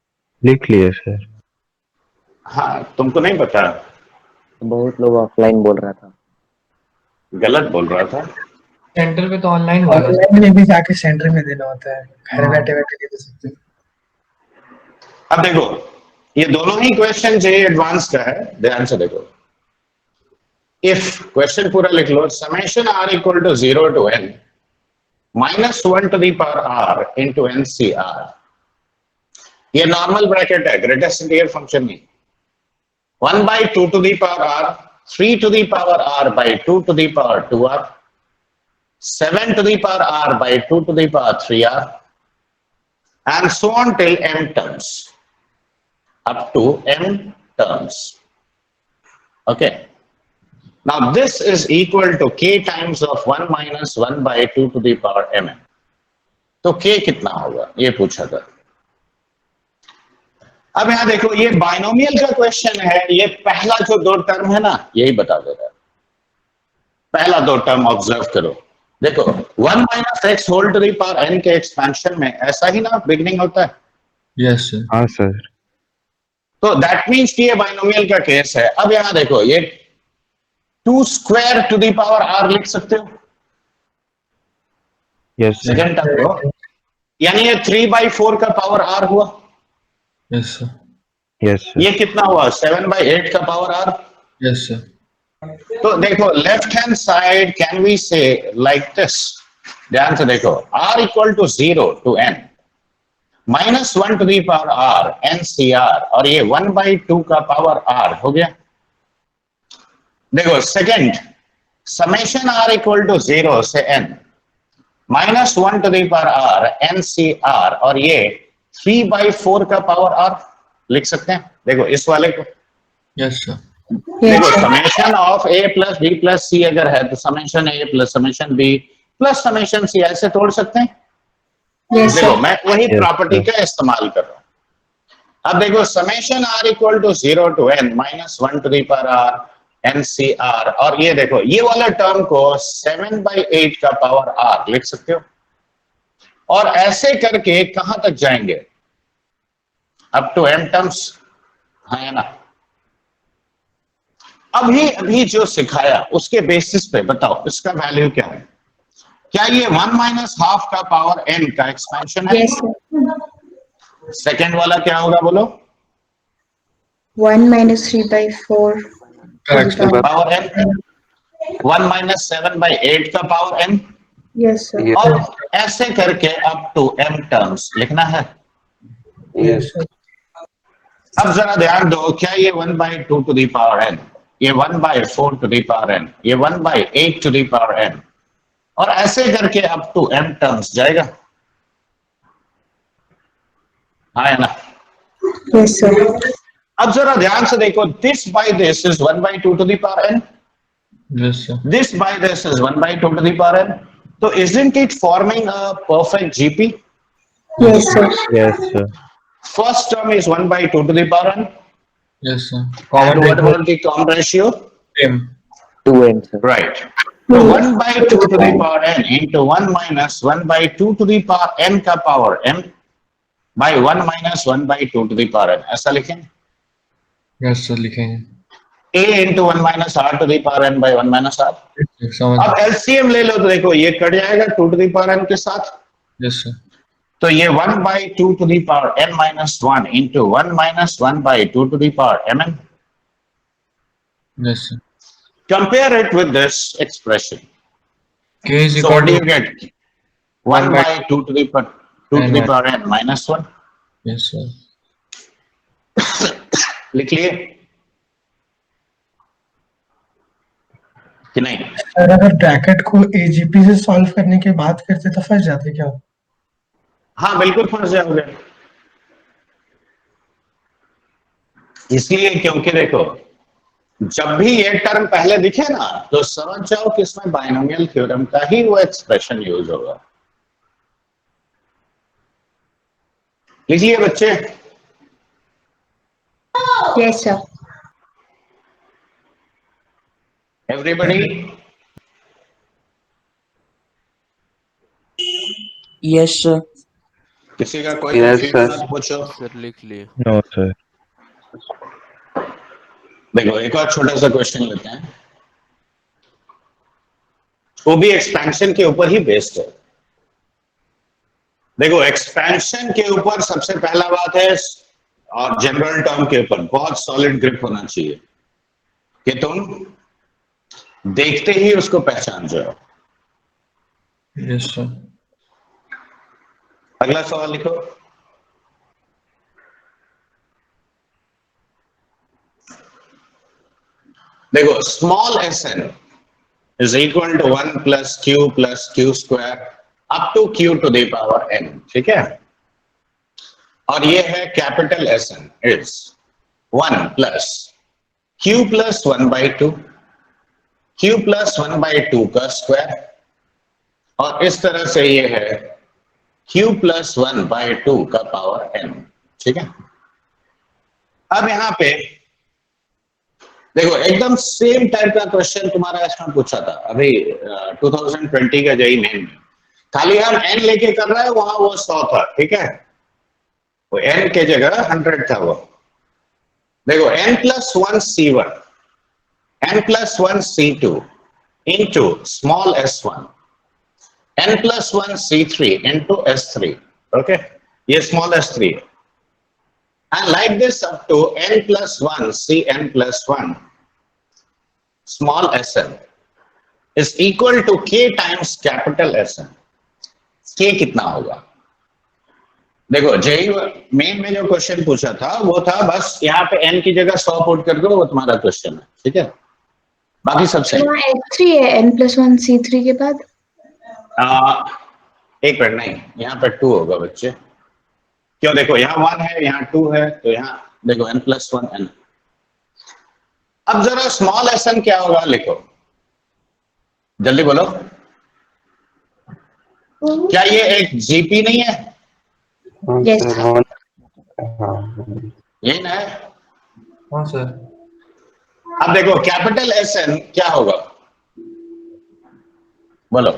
लिख लिए सर। हाँ तुमको नहीं पता, बहुत लोग ऑफलाइन बोल रहा था। गलत बोल रहा था। सेंटर पे तो ऑनलाइन हुआ था। ऑनलाइन में भी जाके सेंटर में देना होता है, घर बैठे बैठे दे सकते हैं। अब देखो ये दोनों ही क्वेश्चन जेई एडवांस का है, ध्यान से देखो। इफ क्वेश्चन पूरा लिख लो, summation r equal to 0 to n minus 1 to the power r into ncr, ये नॉर्मल ब्रैकेट है, ग्रेटेस्ट इंटीजर फंक्शन नहीं। 1/2 to the power r, 3 to the power r by 2 to the power 2r, 7 to the power r by 2 to the power 3r, and so on till m terms, up to m terms. Okay. Now this is equal to k times of 1 minus 1/2 to the power mn. तो k कितना होगा ये पूछा था। अब यहां देखो ये बाइनोमियल का क्वेश्चन है, ये पहला जो 2 टर्म है ना यही बता दे रहा है। पहला 2 टर्म ऑब्जर्व करो, देखो 1 minus x whole to the power n के एक्सपेंशन में ऐसा ही ना बिगनिंग होता है। Yes sir. हाँ सर। तो दैट मींस कि ये बाइनोमियल का केस है। अब यहां देखो ये 2 square to the power r लिख सकते हो Yes, sir. सेकेंड टर्म को, यानी ये 3/4 का पावर r हुआ। Yes, sir. Yes, sir. ये कितना हुआ? 7/8 का पावर r। Yes, sir. तो देखो left hand side can we say like this, ध्यान से देखो, r equal to 0 to n -1 to the power r NCR, और ये 1/2 का पावर r हो गया। देखो second, summation r equal to 0 से n -1 to the power r NCR, और ये 3/4 का पावर r लिख सकते हैं। देखो इस वाले को, Yes, sir. Yes, देखो sir. Summation of a plus b plus c अगर है तो summation a plus summation b plus summation c ऐसे तोड़ सकते हैं। Yes, देखो sir. मैं वही Yes, प्रॉपर्टी sir. का इस्तेमाल कर रहा हूं। अब देखो summation r equal to 0 to n -1 to the power r NCR, और ये देखो ये वाला टर्म को 7/8 का पावर r लिख सकते हो, और ऐसे करके कहां तक जाएंगे? अप टू m टर्म्स, है ना? अभी जो सिखाया उसके बेसिस पे बताओ इसका वैल्यू क्या है? क्या ये 1 माइनस हाफ का पावर n का एक्सपेंशन है? Yes, sir. सेकेंड वाला क्या होगा बोलो? 1 minus 3/4 Correct, sir. Power n, 1 minus 7/8 का पावर n, Yes, sir. और ऐसे करके अप टू m टर्म्स लिखना है। Yes, sir. अब जरा ध्यान दो, क्या ये 1/2 टू दी पावर n, ये 1/4 टू दी पावर n, ये 1/8 टू दी पावर n, और ऐसे करके अप टू m टर्म्स जाएगा, है ना? Yes, sir. अब जरा ध्यान से देखो, this by this is 1/2 to the power n, Yes, sir. this by this is 1/2 to the power n, so isn't it forming a perfect GP? Yes, sir. Yes, sir. First term is 1/2 to the power n, Yes, sir. and Common what ratio about the common ratio? same. 2n, sir. Right. So 1/2 to the power n into 1 minus 1/2 to the power n का power m by 1 minus 1/2 to the power n, ऐसा लिखेंगे। Yes, sir. लिखेंगे। a into 1 minus r to the power n by 1 minus r। समझ। अब LCM ले लो तो देखो ये कट जाएगा 2 to the power n के साथ, Yes, sir. तो ये 1/2 to the power n minus 1 into 1 minus 1/2 to the power mn. Yes, sir. Compare it with this expression. K is So equal what do to you get? 1/2 to the power 2 to the power n minus 1. yes, sir. लिख लिए कि नहीं? Sir अगर bracket को AGP से solve करने के बाद करते तो फंस जाते क्या? हाँ बिल्कुल फंस जाओगे, इसलिए क्योंकि देखो जब भी ये टर्म पहले दिखे ना तो समझ जाओ कि इसमें बाइनोमियल थ्योरम का ही वो एक्सप्रेशन यूज होगा। लिखिए बच्चे। Yes, sir. Everybody, Yes, sir. किसी का कोई Yes, confusion sir. मत पूछो। सर लिख लिए। No, sir. देखो एक और छोटा सा क्वेश्चन लेते हैं, वो भी एक्सपेंशन के ऊपर ही बेस्ड है। देखो एक्सपेंशन के ऊपर सबसे पहला बात है, और जनरल टर्म के ऊपर बहुत सॉलिड ग्रिप होना चाहिए कि तुम देखते ही उसको पहचान जाओ। Yes, sir. अगला सवाल लिखो। देखो small S N is equal to 1 plus q square up to q to the power n, ठीक है? और ये है capital S N is 1 plus q plus 1/2 q plus 1/2 का स्क्वायर, और इस तरह से ये है q प्लस 1/2 का पावर n, ठीक है? अब यहां पे देखो एकदम सेम टाइप का क्वेश्चन तुम्हारा इसमें पूछा था अभी 2020 का जेईई मेन में, खाली हम n लेके कर रहे हैं, वहां वो 100 था, ठीक है? वो n के जगह 100 था वो। देखो n plus 1 c1 n plus 1 C2 into small s1, n plus 1 C3 into s3. Okay, ये small s3 है. And like this up to n plus 1 Cn plus 1 small sn is equal to k times capital Sn. k कितना होगा? देखो JEE main में जो question पूछा था वो था बस यहाँ पे n की जगह 100 पुट कर दो, वो तुम्हारा क्वेश्चन है, ठीक है? बाकी सब सही. यहाँ S3 है n+1 C3 के बाद. एक मिनट, नहीं, यहाँ पे 2 होगा बच्चे. क्यों? देखो यहाँ 1 है, यहाँ 2 है, तो यहाँ देखो n plus 1 n. अब जरा स्मॉल sn क्या होगा लिखो, जल्दी बोलो. क्या ये एक जीपी नहीं है? Yes. यही ना है? हाँ सर. अब देखो कैपिटल SN क्या होगा, बोलो.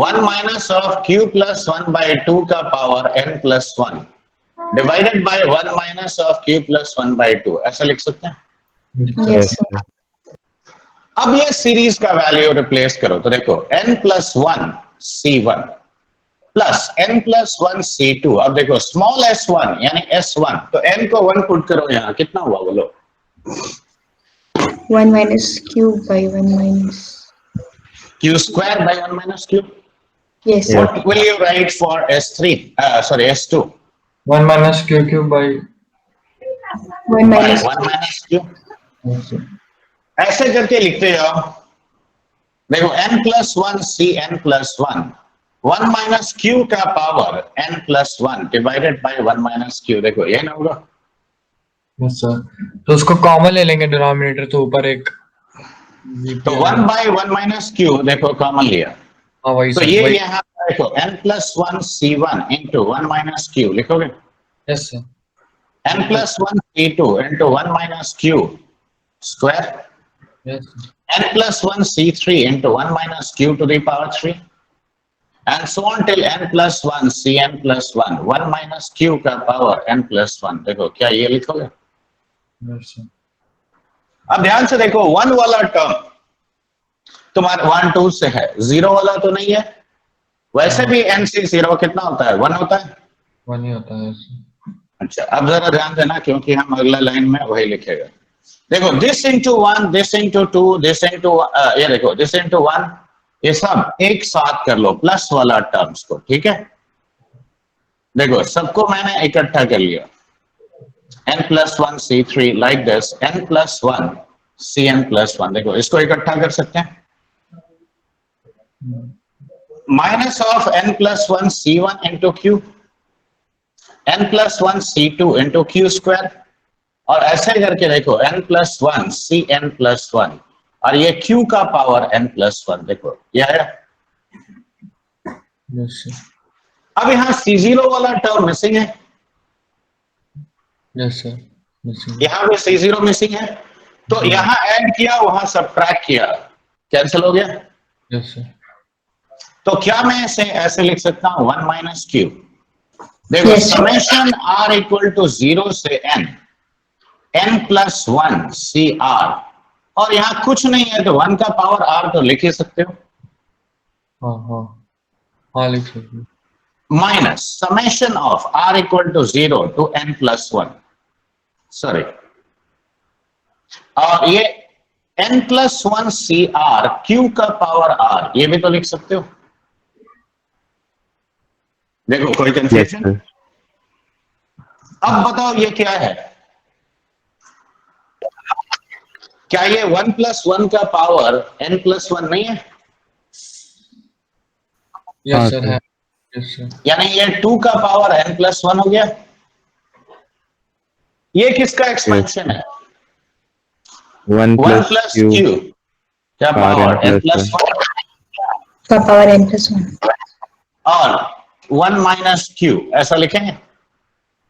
1 माइनस ऑफ q प्लस 1/2 का power n plus 1 divided by 1 minus of q plus 1/2, ऐसा लिख सकते हैं. Yes, sir. अब ये सीरीज का वैल्यू रिप्लेस करो तो देखो n plus 1 C1 plus n plus 1 C2. अब देखो स्मॉल s1 यानी s1, तो n को 1 पुट करो, यहाँ कितना हुआ बोलो. 1 minus q by 1 minus. q square by 1 minus q. Yes, sir. What will you write for s3? Sorry, s2. 1 minus q cube by 1 minus. 1 minus q. yes, sir. ऐसे करके लिखते जाओ. देखो n plus 1 c n plus 1 1 minus q का power n plus 1 divided by 1 minus q. देखो ये ना होगा. yes, sir. तो उसको कॉमन ले लेंगे डिनोमिनेटर, तो ऊपर एक तो 1 बाय 1 माइनस q देखो कॉमन लिया, हाँ वही तो सर, ये वही. यहाँ देखो n plus 1 c1 into 1 minus q लिखोगे. yes sir. n plus 1 c2 into 1 minus q square. yes sir. n plus 1 c3 into 1 minus q to the power 3 and so on till n plus 1 cn plus 1 1 minus q का power n plus 1. देखो क्या ये लिखोगे. yes sir. अब ध्यान से देखो 1 वाला टर्म तुम्हारा 1 2 से है, 0 वाला तो नहीं है. वैसे भी n से 0 कितना होता है, 1 होता है. 1 ही होता है. yes sir. अच्छा, अब जरा ध्यान देना क्योंकि हम अगला लाइन में वही लिखेगा. देखो this into 1, this into 2, this into ये देखो this into 1, ये सब एक साथ कर लो प्लस वाला टर्म्स को, ठीक है. देखो सबको मैंने इकट्ठा कर लिया. n plus 1 c3 like this, n plus 1 cn plus 1. देखो इसको इकट्ठा कर सकते हैं. Minus of n plus 1 c1 into q, n plus 1 c2 into q square, और ऐसे करके देखो n प्लस 1 सी n प्लस 1 और ये q का पावर n प्लस 1. देखो यह है. yes sir. अब यहाँ C0 वाला टर्म मिसिंग है, yes sir. yes sir. यहाँ पे C0 मिसिंग है, तो यहाँ ऐड किया, वहां सब्ट्रैक्ट किया, कैंसिल हो गया. yes sir. तो क्या मैं इसे ऐसे लिख सकता हूँ 1 माइनस q. देखो Yes, sir. Summation r equal to 0 से n प्लस 1 सी r, और यहाँ कुछ नहीं है तो 1 का पावर r तो लिख ही सकते हो. हाँ हाँ हाँ लिख सकते. Minus summation of r equal to 0 to n plus 1, sorry, और ये n plus 1 C r q का पावर r, ये भी तो लिख सकते हो. देखो कोई Yes, कंफ्यूजन. sir. अब बताओ ये क्या है, क्या ये 1 प्लस 1 का पावर n प्लस 1 नहीं है? yes हाँ, sir sir. है. yes sir. यानी ये 2 का पावर n प्लस 1 हो गया. ये किसका एक्सपेंशन है? 1 1 plus प्लस q q क्या Power power n n plus plus 1 का पावर n+1. और 1 माइनस q, ऐसा लिखेंगे.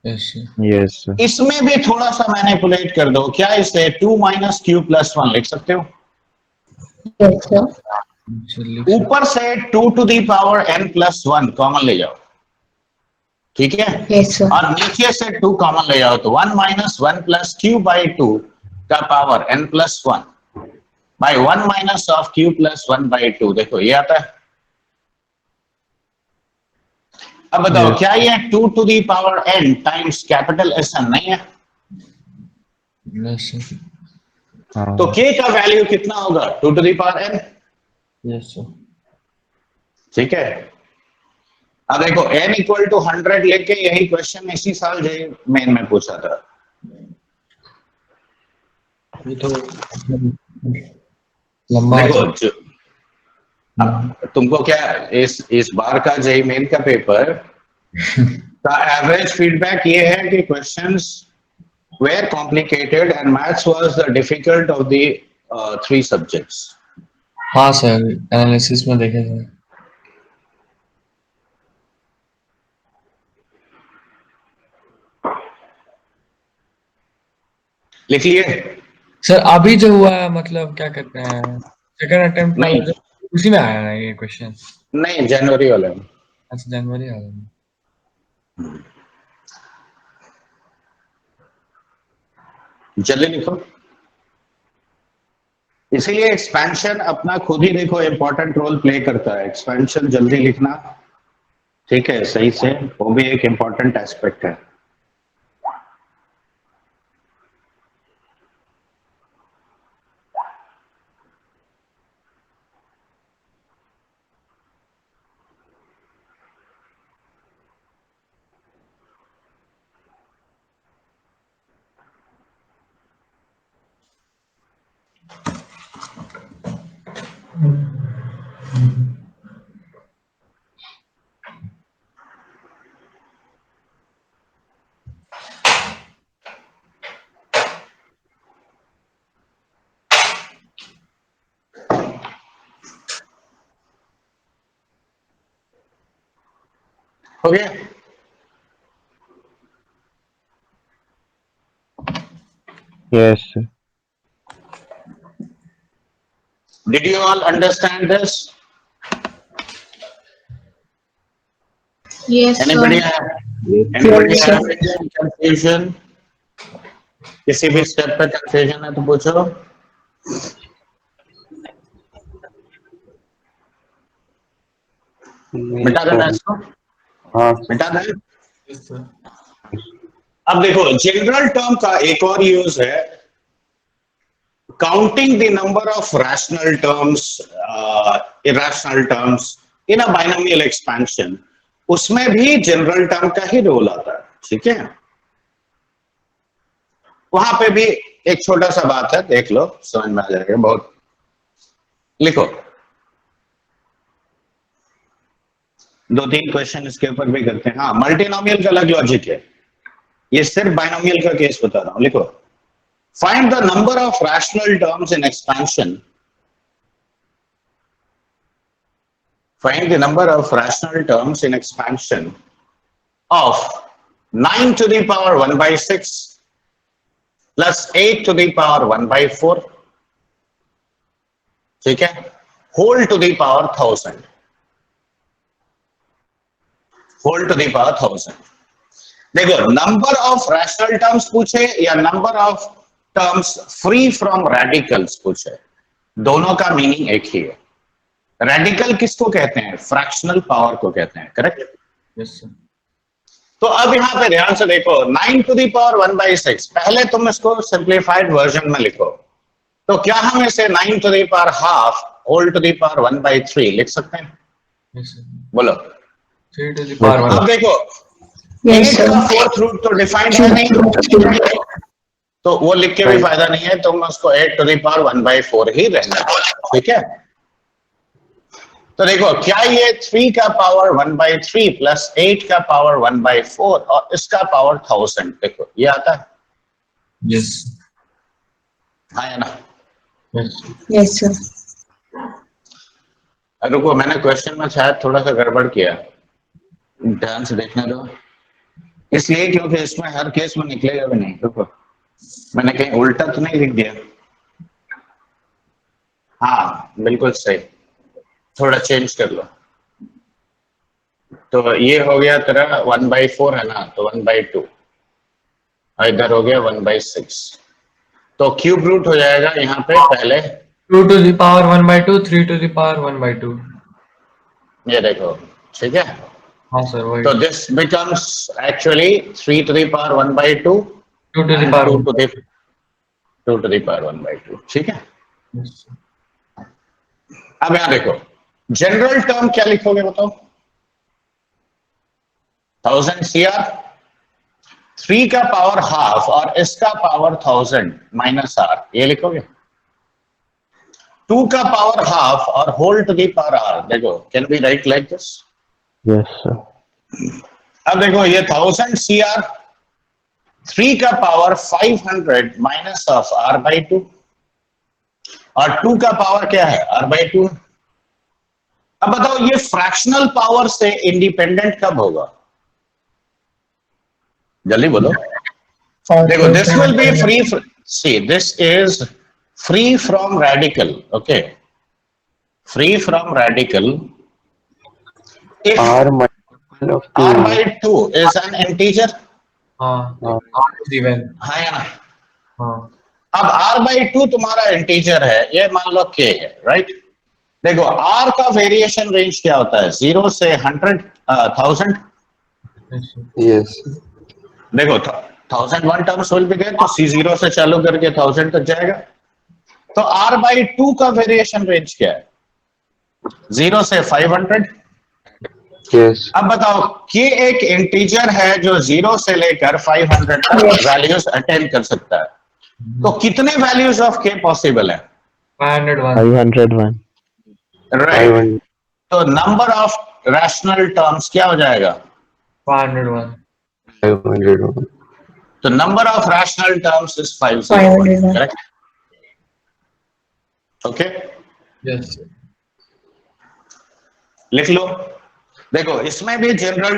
yes sir. Yes, sir. इसमें भी थोड़ा सा मैनिपुलेट कर दो. क्या इसे 2 माइनस q प्लस 1 लिख सकते हो? Yes, sir. yes sir. लिख सकते. ऊपर से 2 to the power n plus 1 common ले जाओ, ठीक है. Yes, sir. और नीचे से 2 कॉमन ले जाओ, तो 1 माइनस 1 प्लस q बाई 2 का power n plus 1 by 1 minus of q plus 1 by 2। देखो ये आता है। अब बताओ Yes. क्या ये 2 to the power n times capital SN नहीं है? यस सर, तो हाँ k का वैल्यू कितना होगा? 2 to the power n। Yes sir. ठीक है। अब देखो n इक्वल टू 100 लेके यही क्वेश्चन इसी साल जे मेन में पूछा था। ये तो लंबा देखो अब तुमको क्या इस बार का जेई मेन का पेपर का एवरेज फीडबैक ये है कि questions were complicated and maths was the difficult of the 3 subjects. हाँ सर, एनालिसिस में देखे सर। लिख लिए? सर अभी जो हुआ है मतलब क्या कहते हैं, सेकंड अटेम्प्ट वाला नहीं जो उसी में आया है ये क्वेश्चन। नहीं, जनवरी वाले में। अच्छा, जनवरी आ गया। जल्दी लिखो। इसीलिए एक्सपेंशन अपना खुद ही देखो इंपॉर्टेंट रोल प्ले करता है। एक्सपेंशन जल्दी लिखना, ठीक है, सही से, वो भी एक इंपॉर्टेंट एस्पेक्ट है। हो गया? yes sir. Did you all understand this? Yes, Anybody sir. have anybody Yes, have sir. any confusion? किसी भी स्टेप पे कंफ्यूजन है तो पूछो। मिटा देना इसको, हाँ मिटा दे। अब देखो जनरल टर्म का एक और यूज है, counting the number of rational terms, irrational terms in a binomial expansion. उसमें भी जनरल टर्म का ही रोल आता है, ठीक है। वहां पे भी एक छोटा सा बात है, देख लो, समझ में आ जाएगा। बहुत लिखो, 2-3 क्वेश्चन इसके ऊपर भी करते हैं। हाँ, मल्टीनोमियल का अलग लॉजिक है, ये सिर्फ बाइनोमियल का केस बता रहा हूं। लिखो, find the number of rational terms in expansion. Find the number of rational terms in expansion of 9 to the power 1 by 6 plus 8 to the power 1 by 4, ठीक है, whole to the power 1000, whole to the power 1000। देखो, number of rational terms पूछे या number of terms free from radicals पूछे, दोनों का meaning एक ही है। रेडिकल किसको कहते हैं? फ्रैक्शनल पावर को कहते हैं, करेक्ट? Yes sir. तो अब यहां पे ध्यान से देखो, 9 टू दी पावर 1 by 6, पहले तुम इसको सिंप्लीफाइड वर्जन में लिखो। तो क्या हम इसे 9 to the power half whole to the power 1 by 3 लिख सकते हैं? Yes sir. बोलो। 3 to the power अब 1। देखो, Yes, 8 sir. का फोर्थ रूट तो डिफाइंड है नहीं, तो वो लिख के भी फायदा नहीं है, तुम उसको 8 टू दी पावर 1 by 4 ही रहना, ठीक है। तो देखो, क्या ये 3 का पावर 1 by 3 प्लस 8 का पावर 1 by 4 और इसका पावर 1000, देखो ये आता है। यस। हाँ या ना? यस। Yes, sir. रुको, मैंने क्वेश्चन में शायद थोड़ा सा गड़बड़ किया, ध्यान से देखने दो। इसलिए क्योंकि इसमें हर केस में निकलेगा भी नहीं। रुको, मैंने कहीं उल्टा तो नहीं लिख दिया? हाँ बिल्कुल सही, थोड़ा चेंज कर लो। तो ये हो गया तेरा 1 by 4 है ना, तो 1 by 2, और इधर हो गया 1 by 6। तो क्यूब रूट हो जाएगा यहाँ पे पहले, 2 to the power 1 by 2, 3 to the power 1 by 2. ये देखो, ठीक है। हाँ सर वही. तो this becomes actually 3 to the power 1 by 2 2 to the and power 2 1. to the 2 to the power 1 by 2, ठीक है। Yes, sir. अब यहाँ देखो, जनरल टर्म क्या लिखोगे बताओ? 1000 CR, 3 का पावर हाफ और इसका पावर 1000 माइनस R, ये लिखोगे। 2 का पावर हाफ और whole to the power R, देखो can be write like this. Yes, sir. अब देखो ये 1000 CR, 3 का power 500 minus of R by 2 और 2 का पावर क्या है? R by 2। अब बताओ ये फ्रैक्शनल पावर से इंडिपेंडेंट कब होगा? जल्दी बोलो। देखो this will be free, see this is free from radical, okay, free from radical if R multiple of R 2. by 2 is an integer। हाँ. हाँ. R is even. हाँ या ना? हाँ. अब R by 2 तुम्हारा इंटीजर है, ये मान लो K है, राइट? देखो R का वेरिएशन रेंज क्या होता है? 0 से 100, 1000। Yes, sir. Yes. देखो 1001 टर्म्स विल बी देयर, तो C0 से चालू करके 1000 तक जाएगा। तो R by 2 का वेरिएशन रेंज क्या है? 0 से 500। Yes. अब बताओ K एक इंटीजर है जो 0 से लेकर 500 तक वैल्यूज अटेन कर सकता है, तो कितने वैल्यूज ऑफ K पॉसिबल है? 501. 501. राइट। 500. तो नंबर ऑफ रैशनल टर्म्स क्या हो जाएगा? 501. 501. तो number of rational terms is 501, 501. Correct? Okay, Yes, sir. लिख लो। देखो इसमें भी जनरल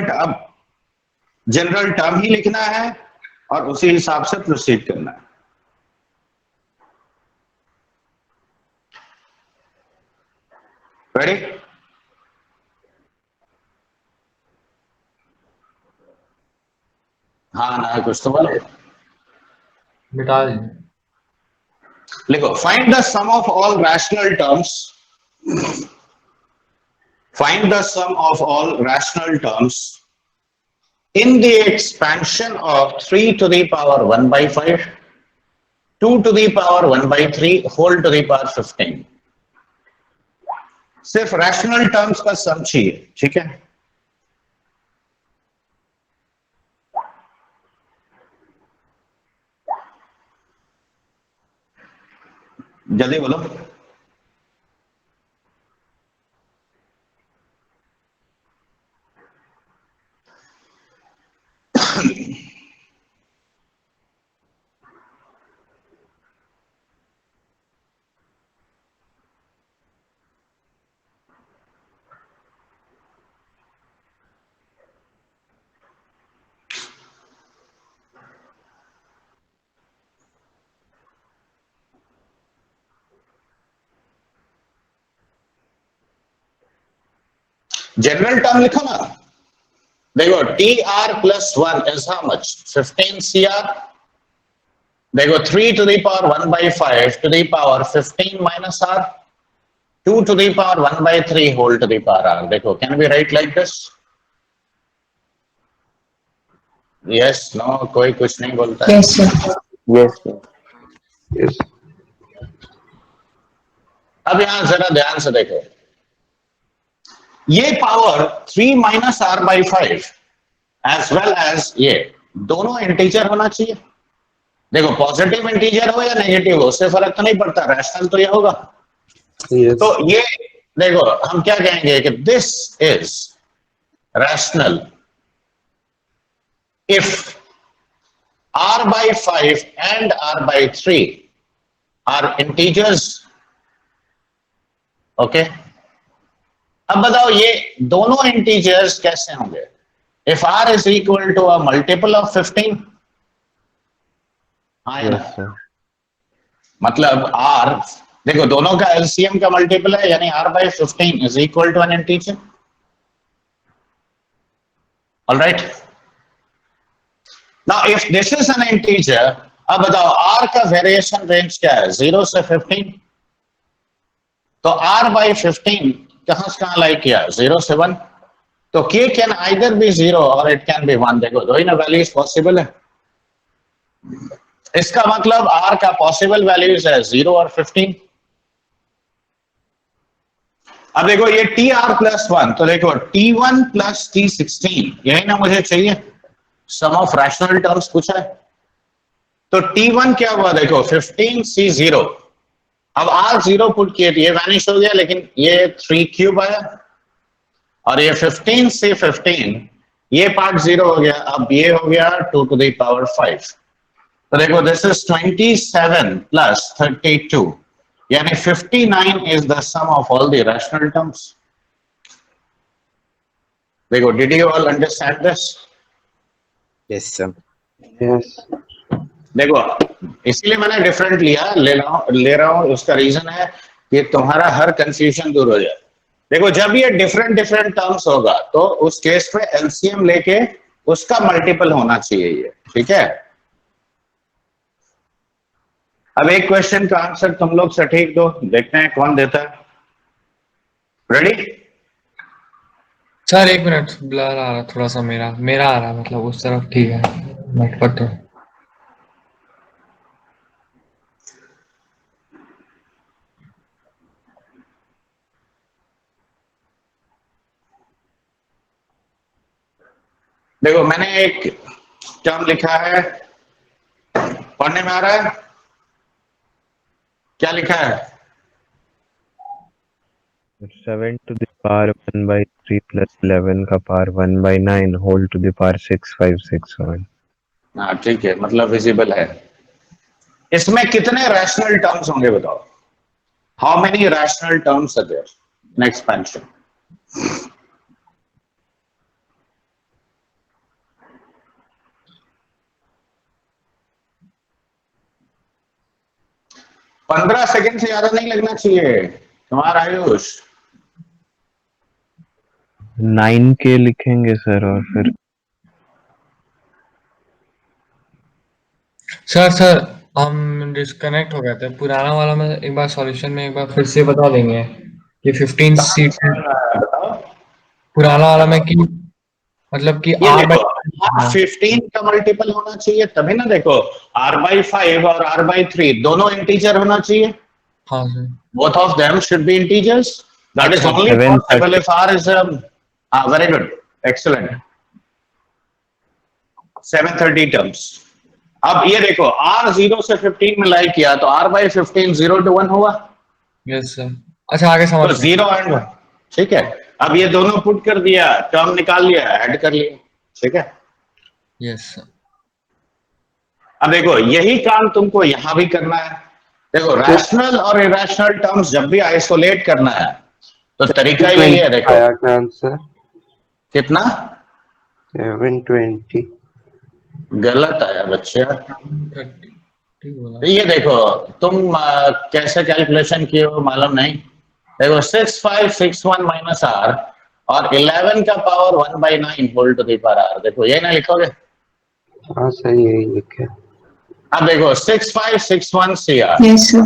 टर्म ही लिखना है और उसी हिसाब से प्रोसीड करना है। रेडी? हाँ ना, कुछ तो बोलो। मिटा दीजिए. लिखो find the sum of all rational terms, find the sum of all rational terms in the expansion of 3 to the power 1 by 5, 2 to the power 1 by 3, whole to the power 15। सिर्फ rational terms का सम चाहिए, ठीक है? जल्दी बोलो। General term लिखो ना। देखो TR plus 1 is how much? 15 CR। देखो 3 to the power 1 by 5 to the power 15 minus R, 2 to the power 1 by 3 whole to the power R। देखो can we write like this? Yes, no, कोई कुछ नहीं बोलता है। Yes, sir. Yes, sir. Yes. अब यहां जरा ध्यान से देखो, ये power 3 minus R by 5 as well as ये दोनों इंटीजर होना चाहिए। देखो पॉजिटिव इंटीजर हो या नेगेटिव हो उससे फर्क तो नहीं पड़ता, रैशनल तो ये होगा। Yes. तो ये देखो हम क्या कहेंगे कि this is rational if R by 5 and R by 3 are integers, okay? अब बताओ ये दोनों इंटीजर्स कैसे होंगे? If R is equal to a multiple of 15, हाँ या Yes, ना? sir. मतलब R, देखो दोनों का LCM का मल्टीपल है, यानी R by 15 is equal to an integer। All right, now if this is an integer अब बताओ R का वेरिएशन रेंज क्या है, 0 से 15। तो R बाई 15 कहां से कहां लाइक किया, 0 से 1। तो K कैन आइदर बी 0 और इट कैन बी 1। देखो दो ही ना वैल्यूज पॉसिबल है। इसका मतलब R का पॉसिबल वैल्यूज है 0 और 15। अब देखो ये TR प्लस 1, तो देखो T1 प्लस T16, यही ना मुझे चाहिए, सम ऑफ रैशनल टर्म्स पूछा है। तो T1 क्या हुआ, देखो 15C0। अब R0 पुट किए तो ये वैनिश हो गया, लेकिन ये 3 क्यूब आया, और ये 15C15 ये पार्ट 0 हो गया। अब ये हो गया 2 to the power 5। तो देखो दिस इज 27 प्लस 32, यानी 59 is the sum of all the rational terms. देखो did you all understand this? Yes sir. Yes. देखो इसीलिए मैंने डिफरेंट लिया, ले रहा हूं, उसका रीजन है कि तुम्हारा हर कंफ्यूजन दूर हो जाए। देखो जब ये डिफरेंट डिफरेंट टर्म्स होगा तो उस केस में एलसीएम लेके उसका मल्टीपल होना चाहिए ये, ठीक है। अब एक क्वेश्चन का आंसर तुम लोग सटीक दो, देखते हैं कौन देता है। रेडी? सर एक मिनट, ब्लर आ रहा थोड़ा सा, मेरा आ रहा, मतलब उस तरफ ठीक है, नेटवर्क तो। देखो मैंने एक टर्म लिखा है, पढ़ने में आ रहा है? क्या लिखा है? 7 to the power 1/3 plus 11 का power 1/9 whole to the power 6561। हाँ ठीक है, मतलब विजिबल है। इसमें कितने रैशनल टर्म्स होंगे बताओ? How many rational terms are there in expansion? पंद्रह सेकंड से ज्यादा नहीं लगना चाहिए तुम्हारा आयुष। 9K लिखेंगे सर, और फिर सर हम डिस्कनेक्ट हो गए थे, पुराना वाला में एक बार सॉल्यूशन में एक बार फिर से बता देंगे कि 15 सीट, बताओ। पुराना वाला में कि मतलब कि ये R देखो बाई 15 का मल्टीपल होना चाहिए तभी ना। देखो R/5 और R/3 दोनों इंटीजर होना चाहिए। हाँ sir, Both of them should be integers. That is only 730. possible if R is very good, excellent. 730 terms. अब ये देखो R 0 से 15 में लाइक किया तो R/15 0 to 1 हुआ, यस सर। अच्छा आगे तो समझ गए। 0 एंड 1, ठीक है। अब ये दोनों पुट कर दिया, टर्म निकाल लिया, ऐड कर लिया, ठीक है। Yes sir. अब देखो यही काम तुमको यहां भी करना है। देखो रैशनल और इरेशनल टर्म्स जब भी आइसोलेट करना है तो तरीका यही है। देखो आया क्या आंसर? कितना 720। गलत आया बच्चे। 30 ठीक बोला। ये देखो तुम कैसे कैलकुलेशन किए हो मालूम नहीं। देखो 6561 माइनस R और 11 का power 1/9 whole to the power R, देखो ये ना लिखोगे? हाँ सही है, यही लिखे। अब देखो 6561 CR, Yes, sir.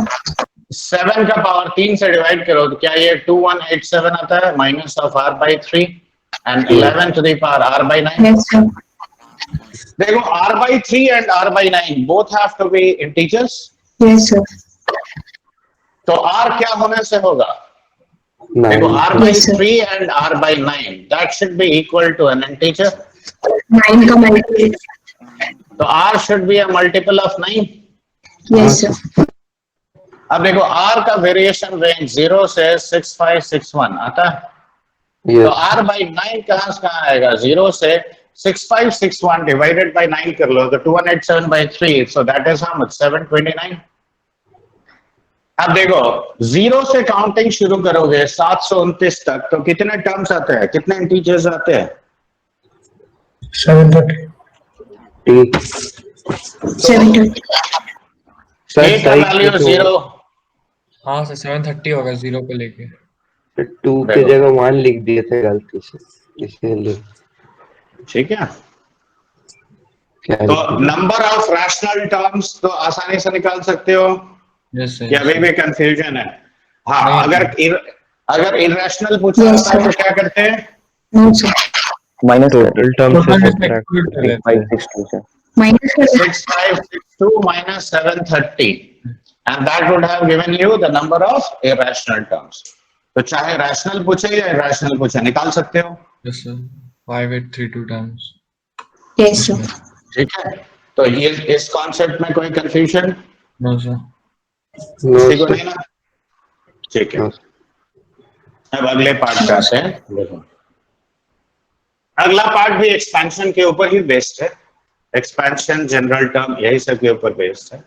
7 का पावर 3 से डिवाइड करो तो क्या ये 2187 आता है, minus of R/3 and 11 to the power R/9। Yes, sir. देखो R/3 and R/9 both have to be integers. Yes, sir. तो R क्या होने से होगा? देखो 9। Yes, sir. R/3 and R/9 that should be equal to an integer. 9 का multiple. तो R should be a multiple of 9. Yes, sir. अब देखो R का वेरिएशन रेंज 0 से 6561 आता है, तो यस R/9 कहां से कहां आएगा? 0 से 6561 डिवाइडेड बाय 9 कर लो तो 2187/3, so that is how much? 729. अब देखो 0 से काउंटिंग शुरू करोगे 729 तक तो कितने टर्म्स आते हैं, कितने इंटीजर्स आते हैं? 730. ठीक 730. सर, A का सही वैल्यू तो 0, हाँ सर 730 होगा 0 को लेके। 2 की जगह 1 लिख दिए थे गलती से, इसीलिए। ठीक है। तो नंबर ऑफ रैशनल टर्म्स तो आसानी से निकाल सकते हो यस या अभी सर भी कंफ्यूजन है? हाँ, नहीं। अगर इरेशनल पूछा Yes, जाता है तो sir. क्या करते हैं? No, sir. Minus total term से टोटल सब्ट्रैक्ट exclude कर लेते हैं 6562 से Minus sir. 6562 minus 730 and that would have given you the number of irrational terms. तो चाहे रैशनल पूछे या इरेशनल पूछे निकाल सकते हो, yes sir 5832 times Yes, sir. ठीक है? तो ये इस कॉन्सेप्ट में कोई कंफ्यूजन नो सर किसी को नहीं ना? ठीक है, अब अगले पार्ट पे आते हैं। देखो अगला पार्ट भी एक्सपेंशन के ऊपर ही बेस्ड है, एक्सपेंशन जनरल टर्म यही सब के ऊपर बेस्ड है।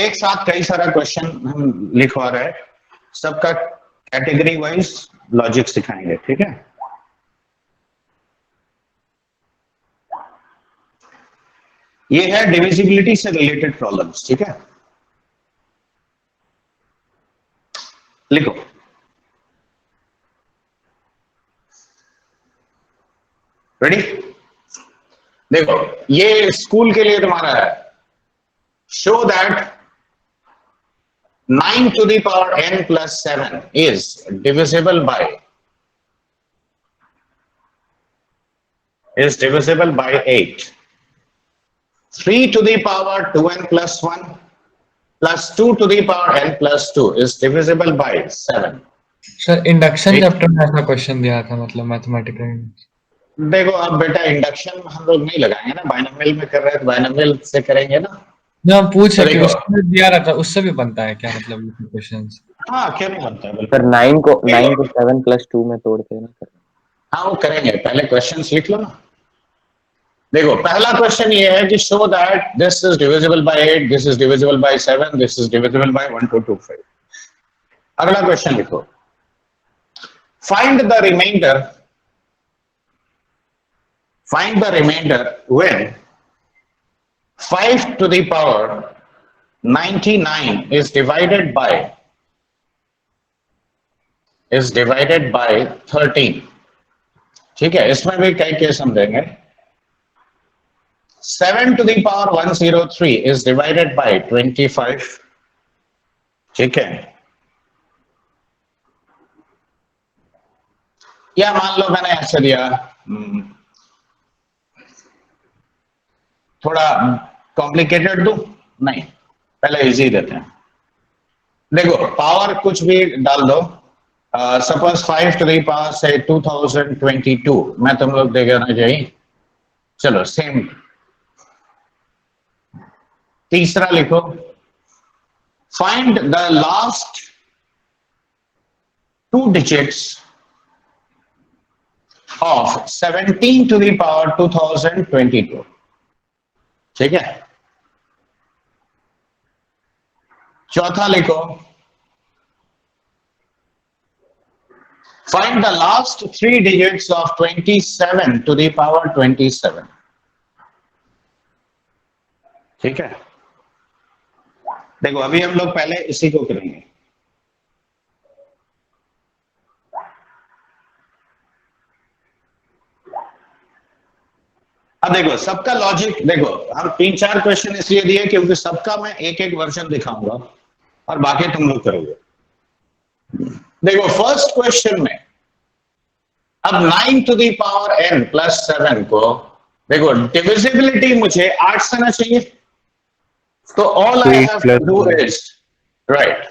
एक साथ कई सारा क्वेश्चन हम लिखवा रहे हैं, सबका कैटेगरी वाइज लॉजिक सिखाएंगे, ठीक है? ये है डिविजिबिलिटी से रिलेटेड प्रॉब्लम्स, ठीक है? लिखो रेडी? देखो ये स्कूल के लिए तुम्हारा है, show that 9 to the power n plus 7 is divisible by 8. 3 to the power 2n plus 1 plus 2 to the power n plus 2 is divisible by 7. Sir induction chapter में ऐसा क्वेश्चन दिया था, मतलब मैथमेटिकल। देखो अब बेटा इंडक्शन हम लोग नहीं लगाएंगे ना, बाइनोमियल में कर रहे हैं तो बाइनोमियल से करेंगे ना। जो हम पूछ रहे देखो। कि उसमें दिया रहता उससे भी बनता है क्या, मतलब ये क्वेश्चंस? हाँ क्यों नहीं बनता है, सर बिल्कुल 9 को 7 प्लस 2 में तोड़ के ना सर। हाँ वो करेंगे, पहले क्वेश्चन लिख लो ना। देखो पहला क्वेश्चन ये है कि show that this is divisible by 8, this is divisible by 7, this is divisible by 1 2 2 5। अगला क्वेश्चन लिखो, find the remainder when 5 to the power 99 is divided by 13। ठीक है, इसमें भी कई केस हम देंगे। 7 to the power 103 is divided by 25। ठीक है, या मान लो मैंने ऐसे दिया, थोड़ा कॉम्प्लिकेटेड दूं? नहीं, पहले इजी देते हैं। देखो पावर कुछ भी डाल दो, सपोज 5 to the power से 2022 मैं तुम लोग देगा ना चाहिए। चलो सेम तीसरा लिखो, find the last 2 digits of 17 to the power 2022। ठीक है, चौथा लिखो, find the last 3 digits of 27 to the power 27। ठीक है, देखो अभी हम लोग पहले इसी को करेंगे। अब देखो सबका लॉजिक, देखो हम 3-4 क्वेश्चन इसलिए दिए क्योंकि सबका मैं एक एक वर्जन दिखाऊंगा और बाकी तुम लोग करोगे। देखो फर्स्ट क्वेश्चन में अब 9 to the power n plus 7 को देखो डिविजिबिलिटी मुझे 8 से ना चाहिए, तो all I have to do is right,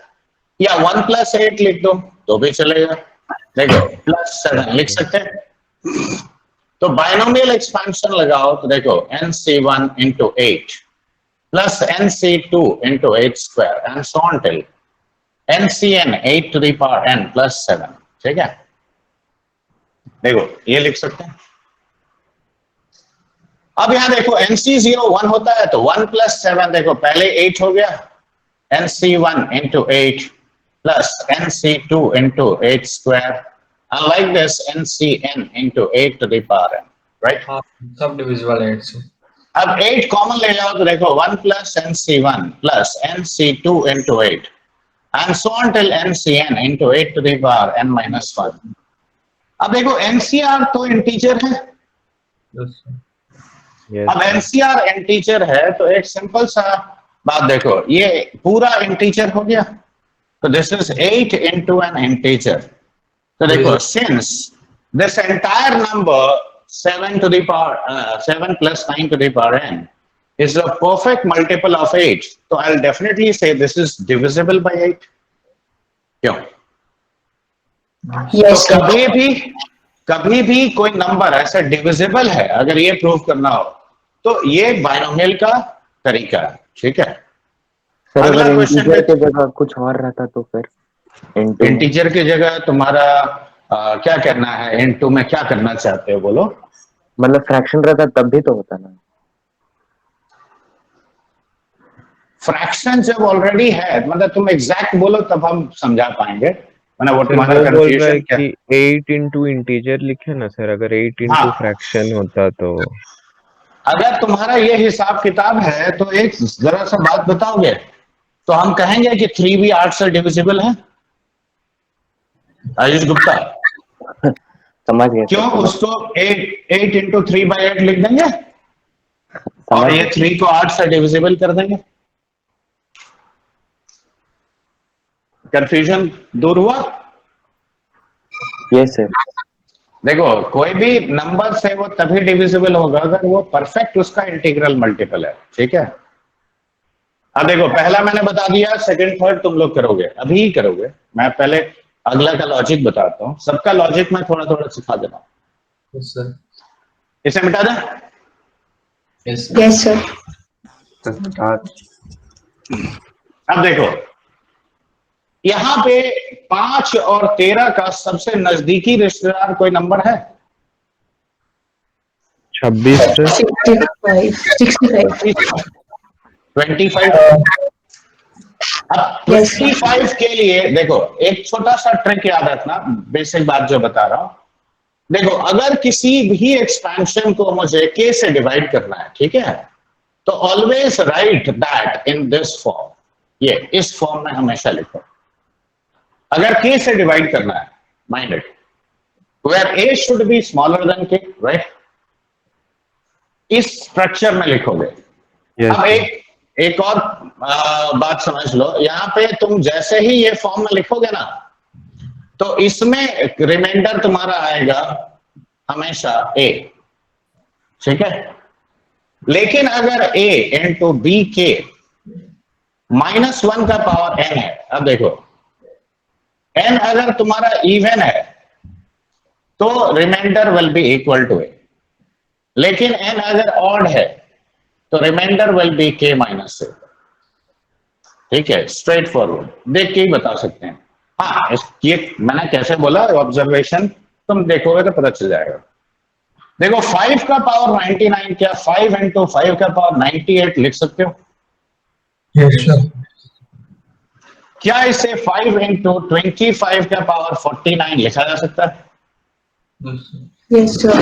या 1 plus 8 लिख दो तो भी चलेगा। देखो plus 7 लिख सकते हैं, तो बाइनोमियल एक्सपेंशन लगाओ तो देखो nc1 into 8 plus nc2 into 8 square and so on till ncn 8 to the power n plus 7। ठीक है, देखो ये लिख सकते हैं। अब यहां देखो nc0 1 होता है तो 1 plus 7 देखो पहले 8 हो गया, nc1 into 8 plus nc2 into 8 square and like this ncn into 8 to the power n, right? हाँ सब डिविजिबल है 8 से। अब 8 कॉमन ले जाओ तो देखो 1 plus nc1 plus nc2 into 8 and so on till ncn into 8 to the power n minus 1। अब देखो ncr तो इंटीजर है, Yes, sir. Yes, अब sir. एनसीआर इंटीजर है तो एक सिंपल सा बात देखो, ये पूरा इंटीजर हो गया, तो this is 8 into an integer. तो देखो, since this entire number 7 to the power 7 plus 9 to the power n is a perfect multiple of 8, so I'll definitely say this is divisible by 8. क्यों? Yes, तो sir. कभी भी कोई number ऐसा divisible है, अगर ये प्रूव करना हो तो ये बाइनोमियल का तरीका है, ठीक है। सर अगला अगर क्वेश्चन इंटीजर की जगह कुछ और रहता तो फिर इनटू में इंटीजर की जगह तुम्हारा क्या करना है, इनटू में क्या करना चाहते हो बोलो? मतलब फ्रैक्शन रहता तब भी तो होता ना। फ्रैक्शन जब ऑलरेडी है, मतलब तुम एग्जैक्ट बोलो तब हम समझा पाएंगे, मतलब वो सर तुम्हारा वो बोल रहा है कंफ्यूजन क्या। कि 8 इंटू इंटीजर लिखे ना सर, अगर 8 इंटू हाँ, फ्रैक्शन होता तो अगर तुम्हारा ये हिसाब किताब है तो एक जरा सा बात बताओगे तो हम कहेंगे कि 3 भी 8 से डिविजिबल है। आयुष गुप्ता, समझ गए क्यों सर, उसको 8 इंटू 3/8 लिख देंगे और समझ ये गए। 3 को 8 से डिविजिबल कर देंगे। कंफ्यूजन दूर हुआ? Yes sir. देखो, कोई भी नंबर से वो तभी डिविजिबल होगा अगर वो परफेक्ट उसका इंटीग्रल मल्टीपल है, ठीक है। अब देखो, पहला मैंने बता दिया, सेकंड थर्ड तुम लोग करोगे, अभी ही करोगे। मैं पहले अगला का लॉजिक बताता हूँ, सबका लॉजिक मैं थोड़ा थोड़ा सिखा देता हूँ। Yes, sir. इसे मिटा दें। Yes, sir. Yes, sir. अब देखो, यहां पे 5 और 13 का सबसे नजदीकी रिश्तेदार कोई नंबर है? 26 सर। 65. 25। अब Yes, sir. 25 के लिए देखो, एक छोटा सा ट्रिक याद रखना, बेसिक बात जो बता रहा हूं। देखो, अगर किसी भी एक्सपेंशन को मुझे k से डिवाइड करना है, ठीक है, तो always right that in this form, ये इस फॉर्म में हमेशा लिखो। अगर k से डिवाइड करना है, mind it, where a should be smaller than k, right? इस स्ट्रक्चर में लिखोगे। यस अब एक और बात समझ लो, यहां पे तुम जैसे ही ये फॉर्म में लिखोगे ना, तो इसमें रिमाइंडर तुम्हारा आएगा हमेशा a, ठीक है। लेकिन अगर a इंटू बी के -1 का पावर n है, अब देखो n अगर तुम्हारा इवन है तो reminder will be equal to a, लेकिन n अगर ऑड है तो reminder will be k minus a, ठीक है। स्ट्रेट फॉरवर्ड देख के ही बता सकते हैं। हाँ, ये मैंने कैसे बोला, ऑब्जर्वेशन तुम देखोगे तो पता चल जाएगा। देखो, 5 का पावर 99 क्या 5 इंटू 5 का पावर 98 लिख सकते हो? Yes, sir. क्या इसे 5 इंटू 25 का पावर 49 लिखा जा सकता है? Yes, sir. Yes, sir.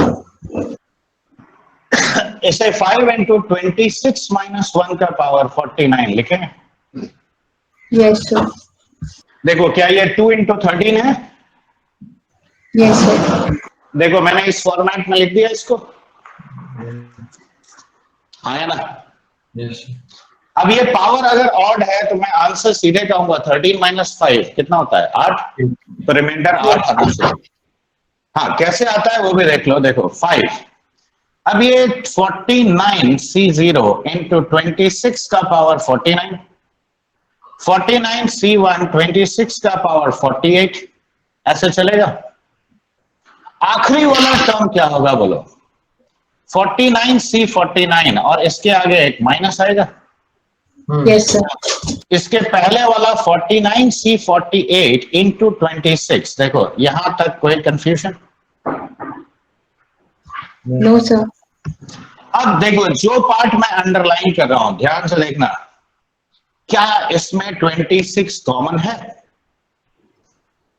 इसे 5 इंटू 26 माइनस 1 का पावर 49 लिखें? Yes, sir. देखो, क्या ये 2 इंटू 13 है? Yes, sir. देखो, मैंने इस फॉर्मेट में लिख दिया इसको, आया ना? Yes, sir. अब ये पावर अगर ऑड है तो मैं आंसर सीधे कहूंगा 13 माइनस 5 कितना होता है? 8। तो रिमाइंडर 8 आना चाहिए। हाँ, कैसे आता है वो भी देख लो। देखो 5, अब ये 49 C0 इंटू 26 का पावर 49, 49 C1 26 का पावर 48, ऐसे चलेगा। आखिरी वाला टर्म क्या होगा बोलो? 49 C49 और इसके आगे एक माइनस आएगा। Yes, sir. इसके पहले वाला 49 C48 इंटू 26, देखो यहां तक कोई कंफ्यूजन? No, sir. अब देखो, जो पार्ट मैं अंडरलाइन कर रहा हूं ध्यान से देखना, क्या इसमें 26 कॉमन है?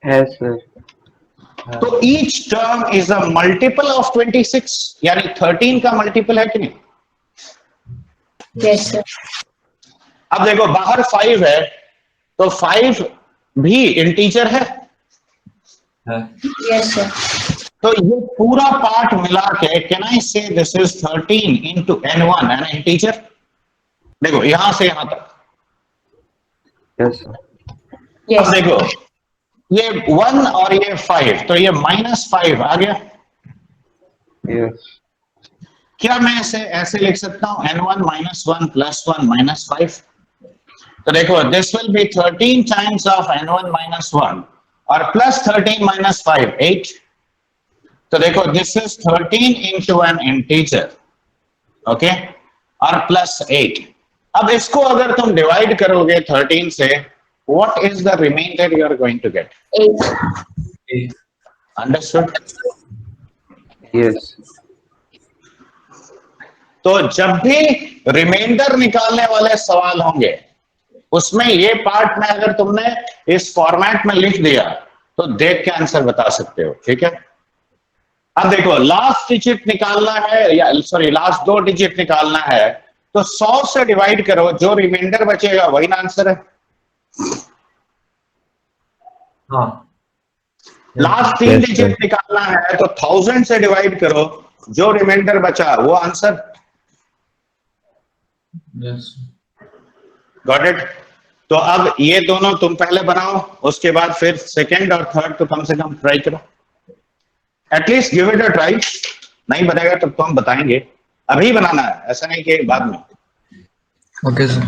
है सर। तो each term is a multiple of 26, यानी 13 का मल्टीपल है कि नहीं? Yes, sir. अब देखो, बाहर 5 है तो 5 भी इंटीजर है। Yes, sir. तो ये पूरा पार्ट मिला के कैन आई से this is 13 into n1 N integer. देखो यहां से यहां तक, Yes, sir. अब Yes. देखो ये 1 और ये 5, तो ये -5 आ गया। Yes. क्या मैं इसे ऐसे लिख सकता हूं n1 -1 +1 -5? तो देखो this will be 13 times of n1 -1 और +13 -5 8। तो देखो this is 13 into N integer, okay, और +8। अब इसको अगर तुम डिवाइड करोगे 13 से, what is the reminder you are going to get? 8. Understood? Yes. तो जब भी रिमाइंडर निकालने वाले सवाल होंगे उसमें ये पार्ट में अगर तुमने इस फॉर्मेट में लिख दिया तो देख के आंसर बता सकते हो, ठीक है? अब देखो लास्ट डिजिट निकालना है, या सॉरी लास्ट 2 डिजिट निकालना है, तो 100 से डिवाइड करो, जो रिमाइंडर बचेगा वही ना आंसर है। हाँ लास्ट 3 Yes, डिजिट sir. निकालना है तो 1000 से डिवाइड करो, जो रिमाइंडर बचा वो आंसर। Yes got it? तो अब ये दोनों तुम पहले बनाओ, उसके बाद फिर सेकंड और थर्ड तो कम से कम ट्राई करो, at least give it a try. नहीं बनेगा तो हम बताएंगे, अभी बनाना है, ऐसा नहीं कि बाद में। Okay sir.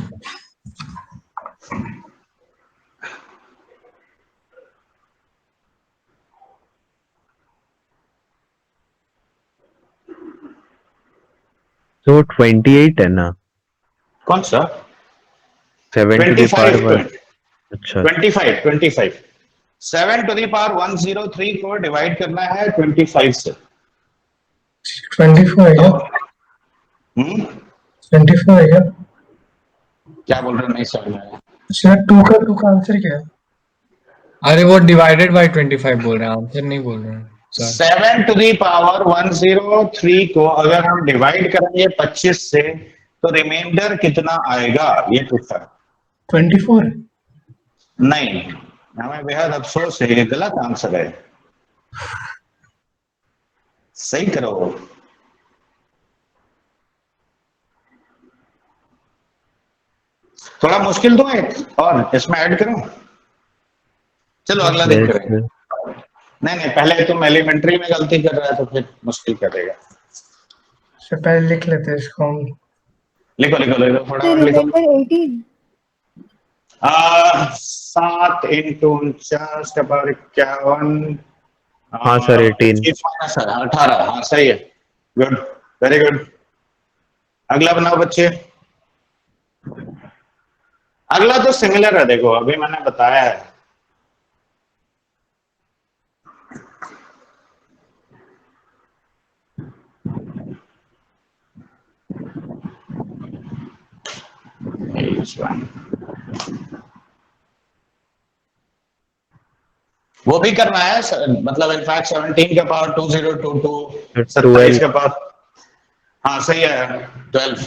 So 28 है ना? कौन सा? 7 to the power 1. 25 अच्छा. 25 7 to the power 103 को डिवाइड करना है 25 से। 24 है क्या? 24 है क्या? क्या बोल रहे हो? नहीं समझ में आया। सर 2 का आंसर क्या है? अरे वो डिवाइडेड बाय 25 बोल रहे हैं, आंसर नहीं बोल रहे हैं सर। 7 to the power 103 को अगर हम डिवाइड करेंगे 25 से तो रिमाइंडर कितना आएगा, ये पूछा। 24 नहीं, हमें बेहद अफसोस है, ये गलत आंसर है। सही करो। थोड़ा मुश्किल दो एक और इसमें ऐड करो। चलो अगला दिन Yes, करेंगे। sir. नहीं पहले तुम एलिमेंट्री में गलती कर रहा है तो फिर मुश्किल करेगा। से पहले लिख लेते हैं इसको हम। लिखो फटाफट लिखो। 7 इंटू 49 का पावर 51। हाँ सर 18. 18। हाँ सही है, गुड, वेरी गुड। अगला बनाओ बच्चे। अगला तो सिमिलर है, देखो अभी मैंने बताया है। वो भी करना है मतलब इनफैक्ट 17 का पावर 2022, 27 का पावर, हाँ सही है 12,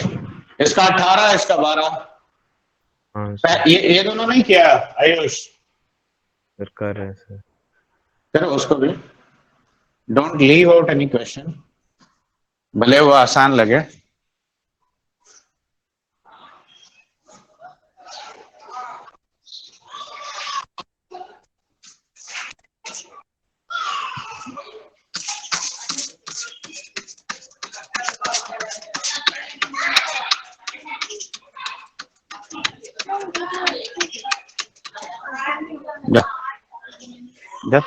इसका 18, इसका 12। हाँ सर. ये दोनों नहीं किया आयुष? सर कर रहे हैं सर. करो उसको भी। Don't leave out any question, भले वो आसान लगे। जब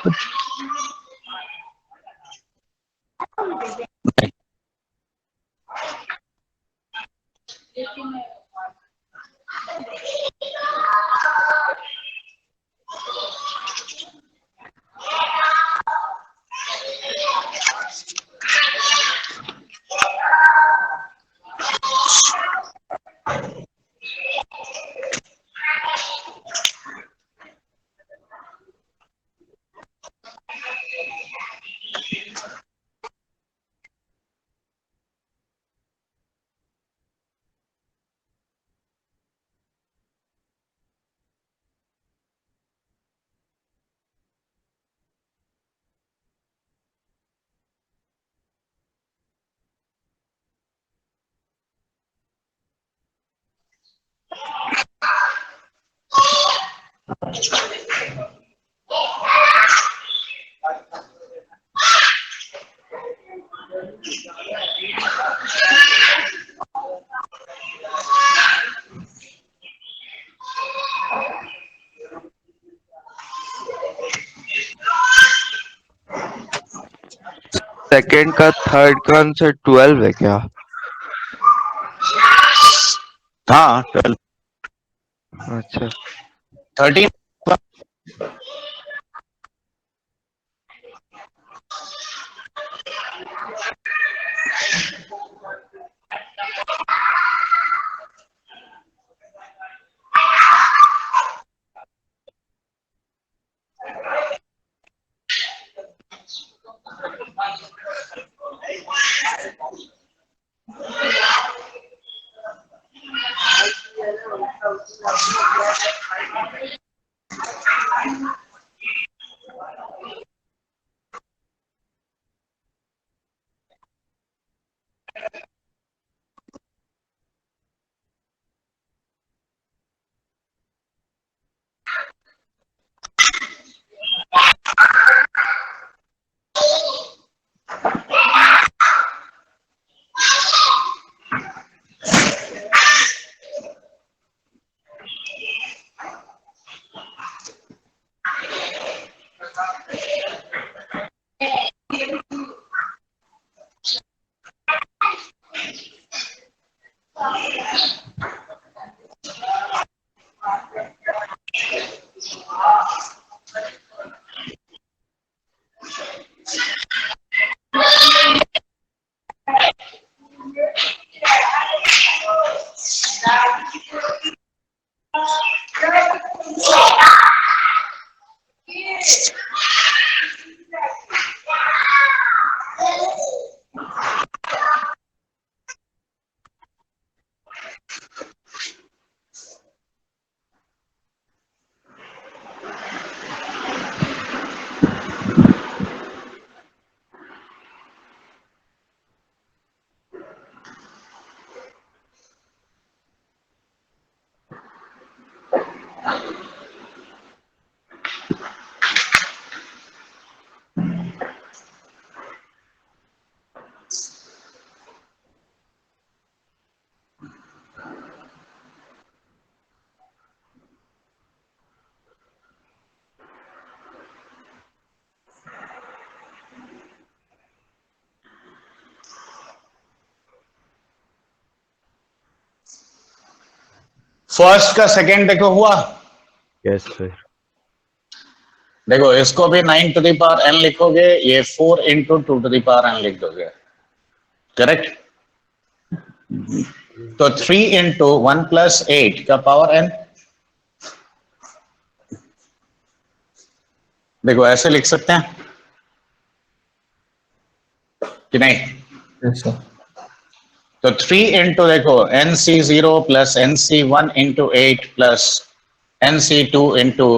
सेकंड का थर्ड का आंसर 12 है क्या? हाँ 12 अच्छा 13 फर्स्ट का सेकंड देखो हुआ। Yes sir. देखो इसको भी 9 टू द पावर n लिखोगे, ये 4 into 2 to the power n लिख दोगे, करेक्ट। तो 3 इंटू 1 प्लस 8 का पावर n, देखो ऐसे लिख सकते हैं कि नहीं? yes sir तो 3 इंटू देखो nc0 plus nc1 into 8 plus nc2 into,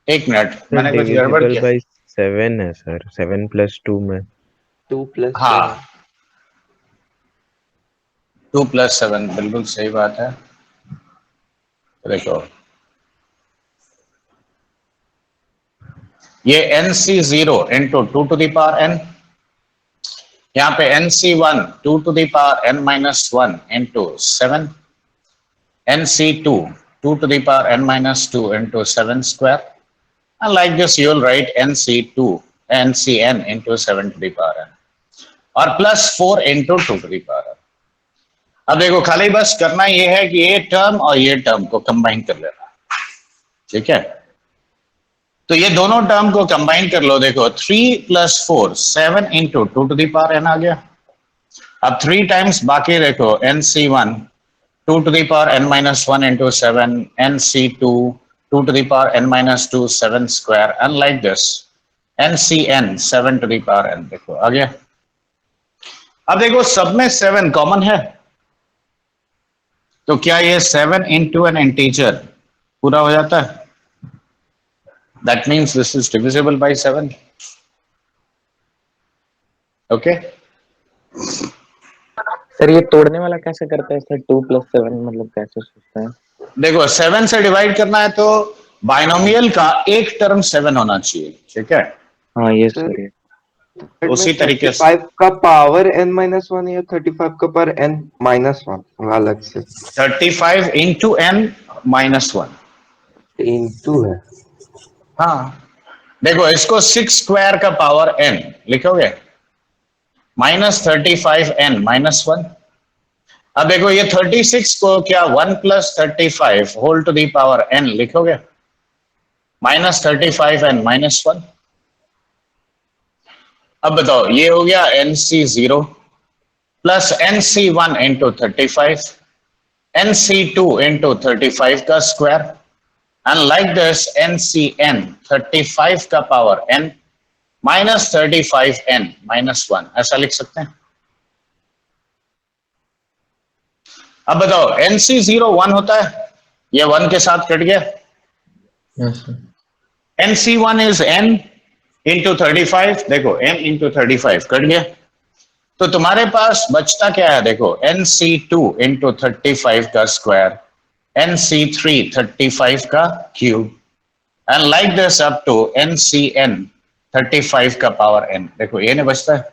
एक मिनट मैंने कुछ गड़बड़ डिविजिबल किया। बाय 7 है सर, 7 प्लस 2 में। 2 प्लस हाँ 2 प्लस 7 बिल्कुल सही बात है। देखो ये nc0 into 2 to the power n, यहाँ पे nc1 2 to the power n minus 1 into 7, nc2 2 to the power n minus 2 into 7 square, and like this you will write nc2 ncn into 7 to the power n और plus 4 into 2 to the power n। अब देखो खाली बस करना ये है कि ये टर्म और ये टर्म को कंबाइन कर लेना, ठीक है। तो ये दोनों टर्म को कंबाइन कर लो। देखो 3 plus 4 7 into 2 to the power n आ गया। अब 3 टाइम्स बाकी देखो nc1 2 to the power n minus 1 into 7, nc2 2 to the power n minus 2 7 square, and like this ncn 7 to the power n। देखो आ गया। अब देखो सब में 7 कॉमन है, तो क्या ये 7 into an integer पूरा हो जाता है? That means this is divisible by 7, okay? Sir ये तोड़ने वाला कैसे करते हैं सर? 2 प्लस 7 मतलब कैसे सोचते हैं? देखो 7 से डिवाइड करना है तो बाइनोमियल का एक टर्म 7 होना चाहिए, ठीक है। हाँ ये सर ये उसी तरीके से 35 का पावर n माइनस वन या 35 का पावर n माइनस वन अलग से 35 into n minus one. Into है। हाँ देखो इसको 6 स्क्वायर का पावर n लिखोगे माइनस 35n माइनस वन। अब देखो ये 36 को क्या 1 plus 35 whole to the power n लिखोगे माइनस 35n माइनस वन। अब बताओ ये हो गया NC0 plus NC1 into 35 NC2 into 35 का square and like this NCN 35 का power n minus 35n minus one, ऐसा लिख सकते हैं। अब बताओ NC0 1 होता है, ये 1 के साथ कट गया। Yes, sir. NC1 is n into 35, देखो n इंटू 35 कट गया, तो तुम्हारे पास बचता क्या है, देखो NC2 इंटू 35 का स्क्वायर NC3 35 का cube and like this up to NCN 35 का पावर n। देखो ये नहीं बचता है।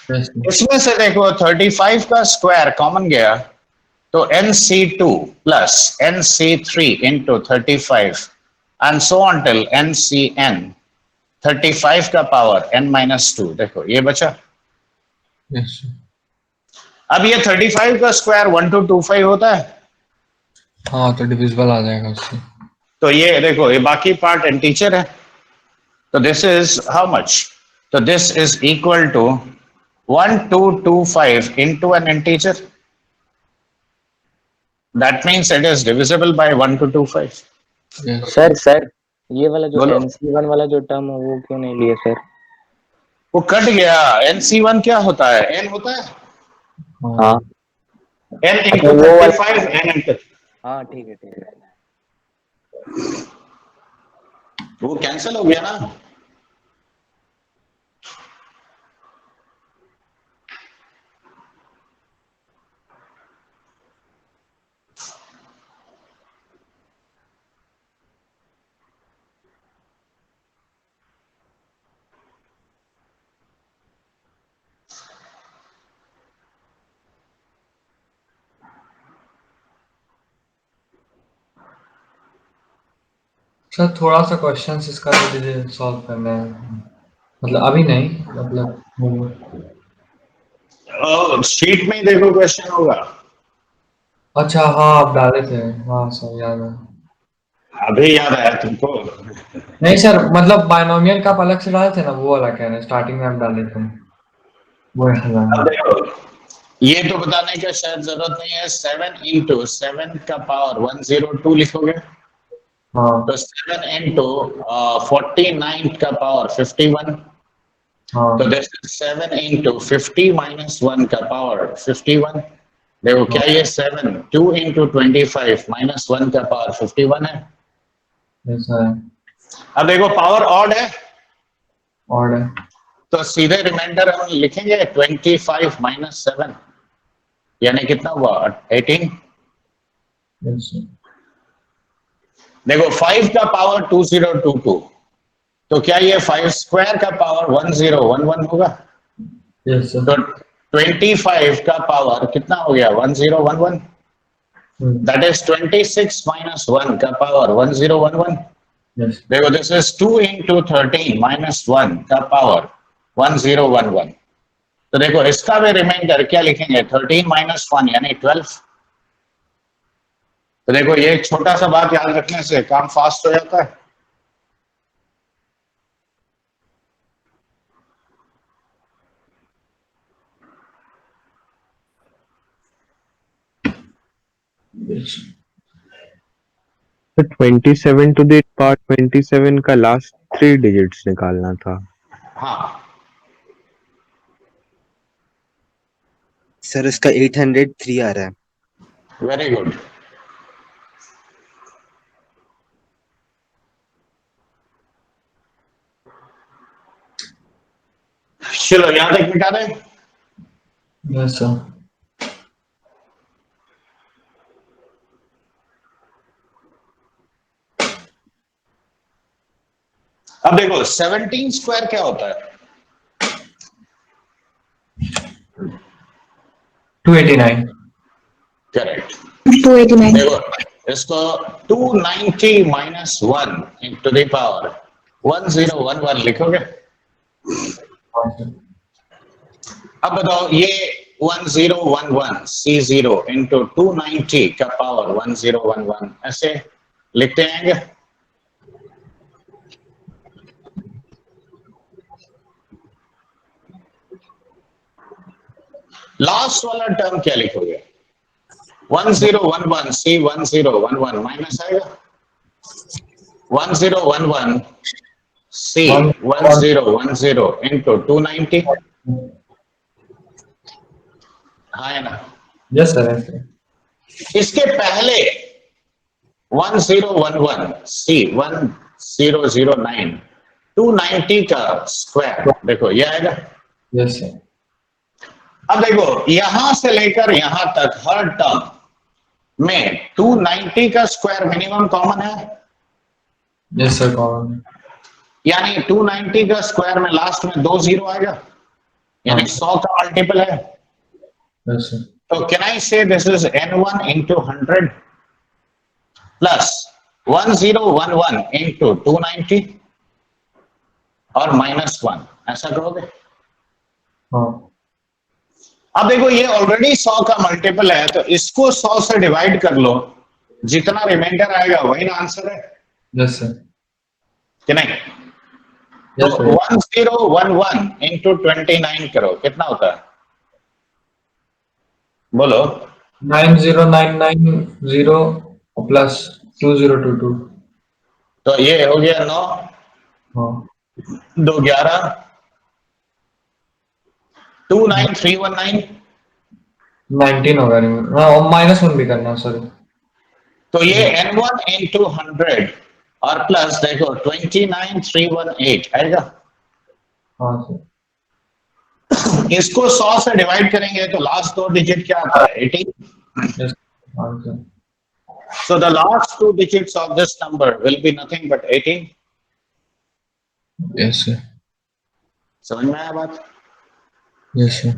Yes, sir. इसमें से देखो 35 का स्क्वायर कॉमन गया तो NC2 plus NC3 into 35 and so on till NCN 35 का पावर n माइनस टू। देखो ये बचा। Yes, sir. अब ये 35 का स्क्वायर 1225 होता है, हाँ तो डिविजिबल आ जाएगा उससे। तो ये देखो ये बाकी पार्ट इंटीजर है, तो दिस इज हाउ मच, तो this is equal to 1225 into an integer. That means it is divisible by 1225. Yes. Sir ये वाला जो बोलो। NC1 वाला जो टर्म है वो क्यों नहीं लिए सर? वो कट गया। NC1 क्या होता है, n होता है, हाँ n अच्छा, into वो वाला 35 n into, हाँ ठीक है वो कैंसिल हो गया ना। सर थोड़ा सा क्वेश्चन इसका तो मुझे सॉल्व करना है, मतलब अभी नहीं, मतलब शीट में ही देखो क्वेश्चन होगा। अच्छा हाँ आप डाले थे, हाँ सर याद है। अभी याद आया तुमको। नहीं सर मतलब बायनोमियल का आप अलग से डाले थे ना, वो वाला कह रहे हैं, स्टार्टिंग में आप डाले थे वो याद अब है। देखो ये तो बताने का शायद जरूरत नहीं है, 7 into 7 का पावर 102 लिखोगे, हाँ तो 7 into 49 का पावर 51, हाँ तो दिस इज 7 into 50 minus 1 का पावर 51। देखो क्या ये 7 2 into 25 minus 1 का पावर 51 है। ऐसा है, अब देखो पावर ऑड है, और है। तो सीधे रिमाइंडर हम लिखेंगे 25 minus 7 यानी कितना हुआ 18। Yes, sir. देखो 5 का पावर 2022, तो क्या ये 5 स्क्वायर का पावर 1011 होगा, Yes, sir. तो 25 का पावर कितना हो गया 1011, दैट इज 26 minus 1 का पावर 1011। Yes. देखो दिस इज 2 into 13 minus 1 का पावर 1011, तो देखो इसका भी रिमाइंडर क्या लिखेंगे 13 minus 1 यानी 12। तो देखो ये एक छोटा सा बात याद रखने से काम फास्ट हो जाता है। Yes. तो 27 to the power 27 का लास्ट 3 डिजिट्स निकालना था। हाँ सर इसका 803 आ रहा है। Very good. चलो यहाँ तक मिटा दें। Yes, sir. अब देखो 17 स्क्वायर क्या होता है, 289. करेक्ट। 289. देखो इसको 290 माइनस 1 टू द पावर 1011 लिखोगे। हाँ सर। अब बताओ ये 1011 C0 इंटू 290 का पावर 1011 ऐसे लिखते हैं क्या? लास्ट वाला टर्म क्या लिखोगे? 1011 C 1011 माइनस आएगा 1011 C 1010 इंटू 290। हाँ है ना? यस सर ऐसे। इसके पहले 1011 C 1009 290 का स्क्वायर देखो ये आएगा। Yes sir. अब देखो यहां से लेकर यहां तक हर टर्म में 290 का स्क्वायर मिनिमम कॉमन है। Yes sir common. यानी 290 का स्क्वायर में लास्ट में 2 जीरो आएगा यानी 100 का मल्टीपल है। Yes sir. तो कैन आई से this is n1 into 100 plus 1011 into 290 और माइनस 1 ऐसा करोगे। हाँ अब देखो ये ऑलरेडी 100 का मल्टीपल है तो इसको 100 से डिवाइड कर लो, जितना रिमाइंडर आएगा वही ना आंसर है यस सर। कि नहीं? तो यस सर। 1011 into 29 करो कितना होता है बोलो। 90990 प्लस 2022। तो ये हो गया 9 हाँ 2 11 29319। 19 होगा नहीं। हाँ और -1 भी करना सॉरी। तो ये n1 into 100 और प्लस देखो 29318 आएगा। हाँ सर। इसको 100 से डिवाइड करेंगे तो लास्ट दो डिजिट क्या आता है 18। यस हाँ sir. So the last two digits of this number will be nothing but 18. Yes sir. समझ में आया बात? Yes sir.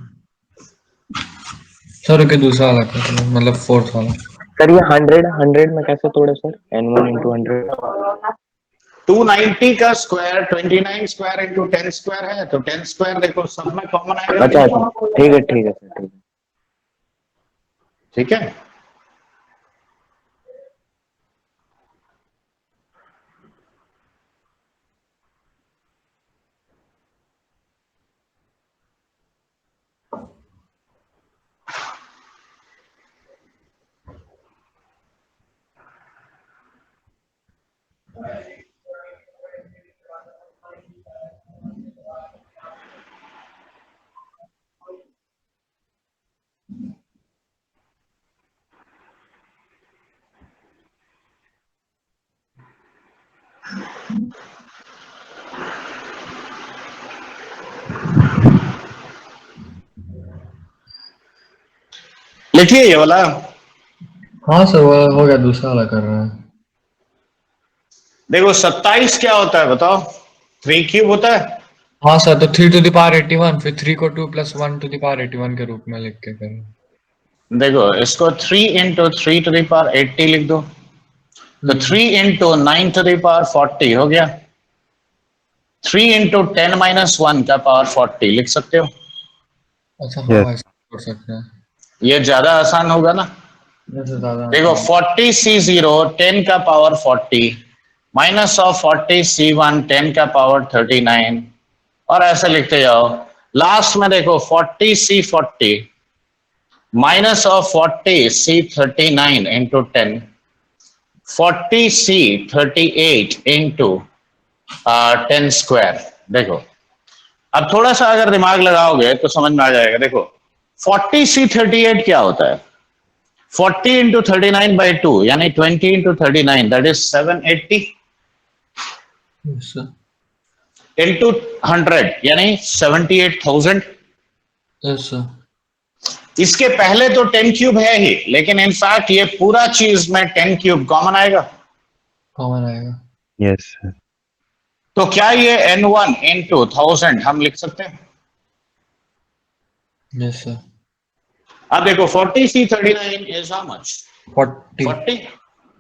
सर के दूसरा वाला कर मतलब फोर्थ वाला। सर ये 100 में कैसे तोड़े सर? n1 into 100। 290 का स्क्वायर 29 स्क्वायर इंटू 10 स्क्वायर है तो 10 स्क्वायर देखो सब में कॉमन आएगा। अच्छा अच्छा ठीक है सर ठीक है। ठीक है। लिखिए ये वाला। हाँ सर वो हो गया दूसरा वाला कर रहा है। देखो 27 क्या होता है बताओ? 3 क्यूब होता है। हाँ सर तो 3 to the power 81 फिर 3 को 2 plus 1 to the power 81 के रूप में लिख के करें। देखो इसको 3 into 3 to the power 80 लिख दो तो 3 into 9 to the power 40 हो गया। 3 into 10 minus 1 का पावर 40 लिख सकते हो। अच्छा हाँ Yes. ऐसा कर सकते हैं। ये ज्यादा आसान होगा ना। जैसे ज्यादा देखो 40 C0 10 का पावर 40 माइनस ऑफ 40 C1 10 का पावर 39 और ऐसे लिखते जाओ। लास्ट में देखो 40 C40 minus of 40 C39 into 10 40 C38 into 10 square. देखो अब थोड़ा सा अगर दिमाग लगाओगे तो समझ में आ जाएगा। देखो 40 C38 क्या होता है? 40 into 39 by 2 यानी 20 into 39 that is 780 sir. into 100 यानी 78,000। Yes sir. इसके पहले तो 10 क्यूब है ही लेकिन इनफैक्ट ये पूरा चीज में 10 क्यूब कॉमन आएगा। कॉमन आएगा। Yes, sir. तो क्या ये n1 into 1000 हम लिख सकते हैं? Yes, sir. अब देखो 40C39 is how much? 40 40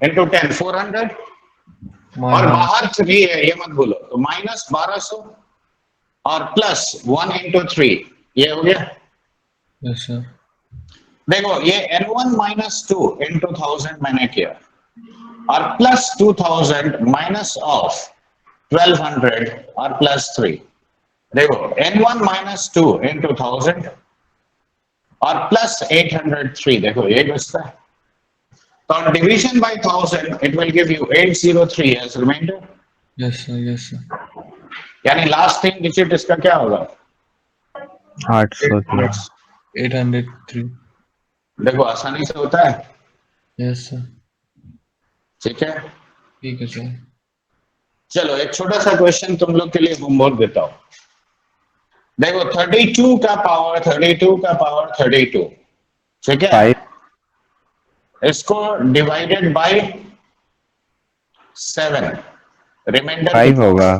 into 10 400 और minus. बाहर 3 है, ये मत भूलो, तो माइनस 1200 और प्लस 1 into 3, ये हो गया। Yes, sir. देखो ये N1 minus 2 into 1000 मैंने किया और प्लस 2000 माइनस ऑफ 1200 और प्लस 3। देखो N1 minus 2 into 1000 और प्लस 803, देखो ये बचता है। तो division by 1000 it will give you 803 as reminder, Yes, sir. Yes, sir. यानी लास्ट 3 डिजिट इसका क्या होगा? 803 803. देखो आसानी से होता है, Yes, sir. ठीक है। ठीक है सर. चलो एक छोटा सा क्वेश्चन तुम लोग के लिए होमवर्क देता हूं। देखो 32 का पावर 32 का पावर 32, ठीक है, 5 इसको डिवाइडेड बाय 7, रिमाइंडर 5 होगा।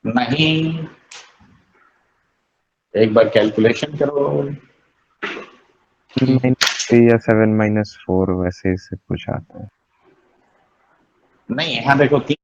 नहीं, एक बार कैलकुलेशन करो। -3 या 7 -4 वैसे से कुछ आता है। नहीं यहाँ देखो 3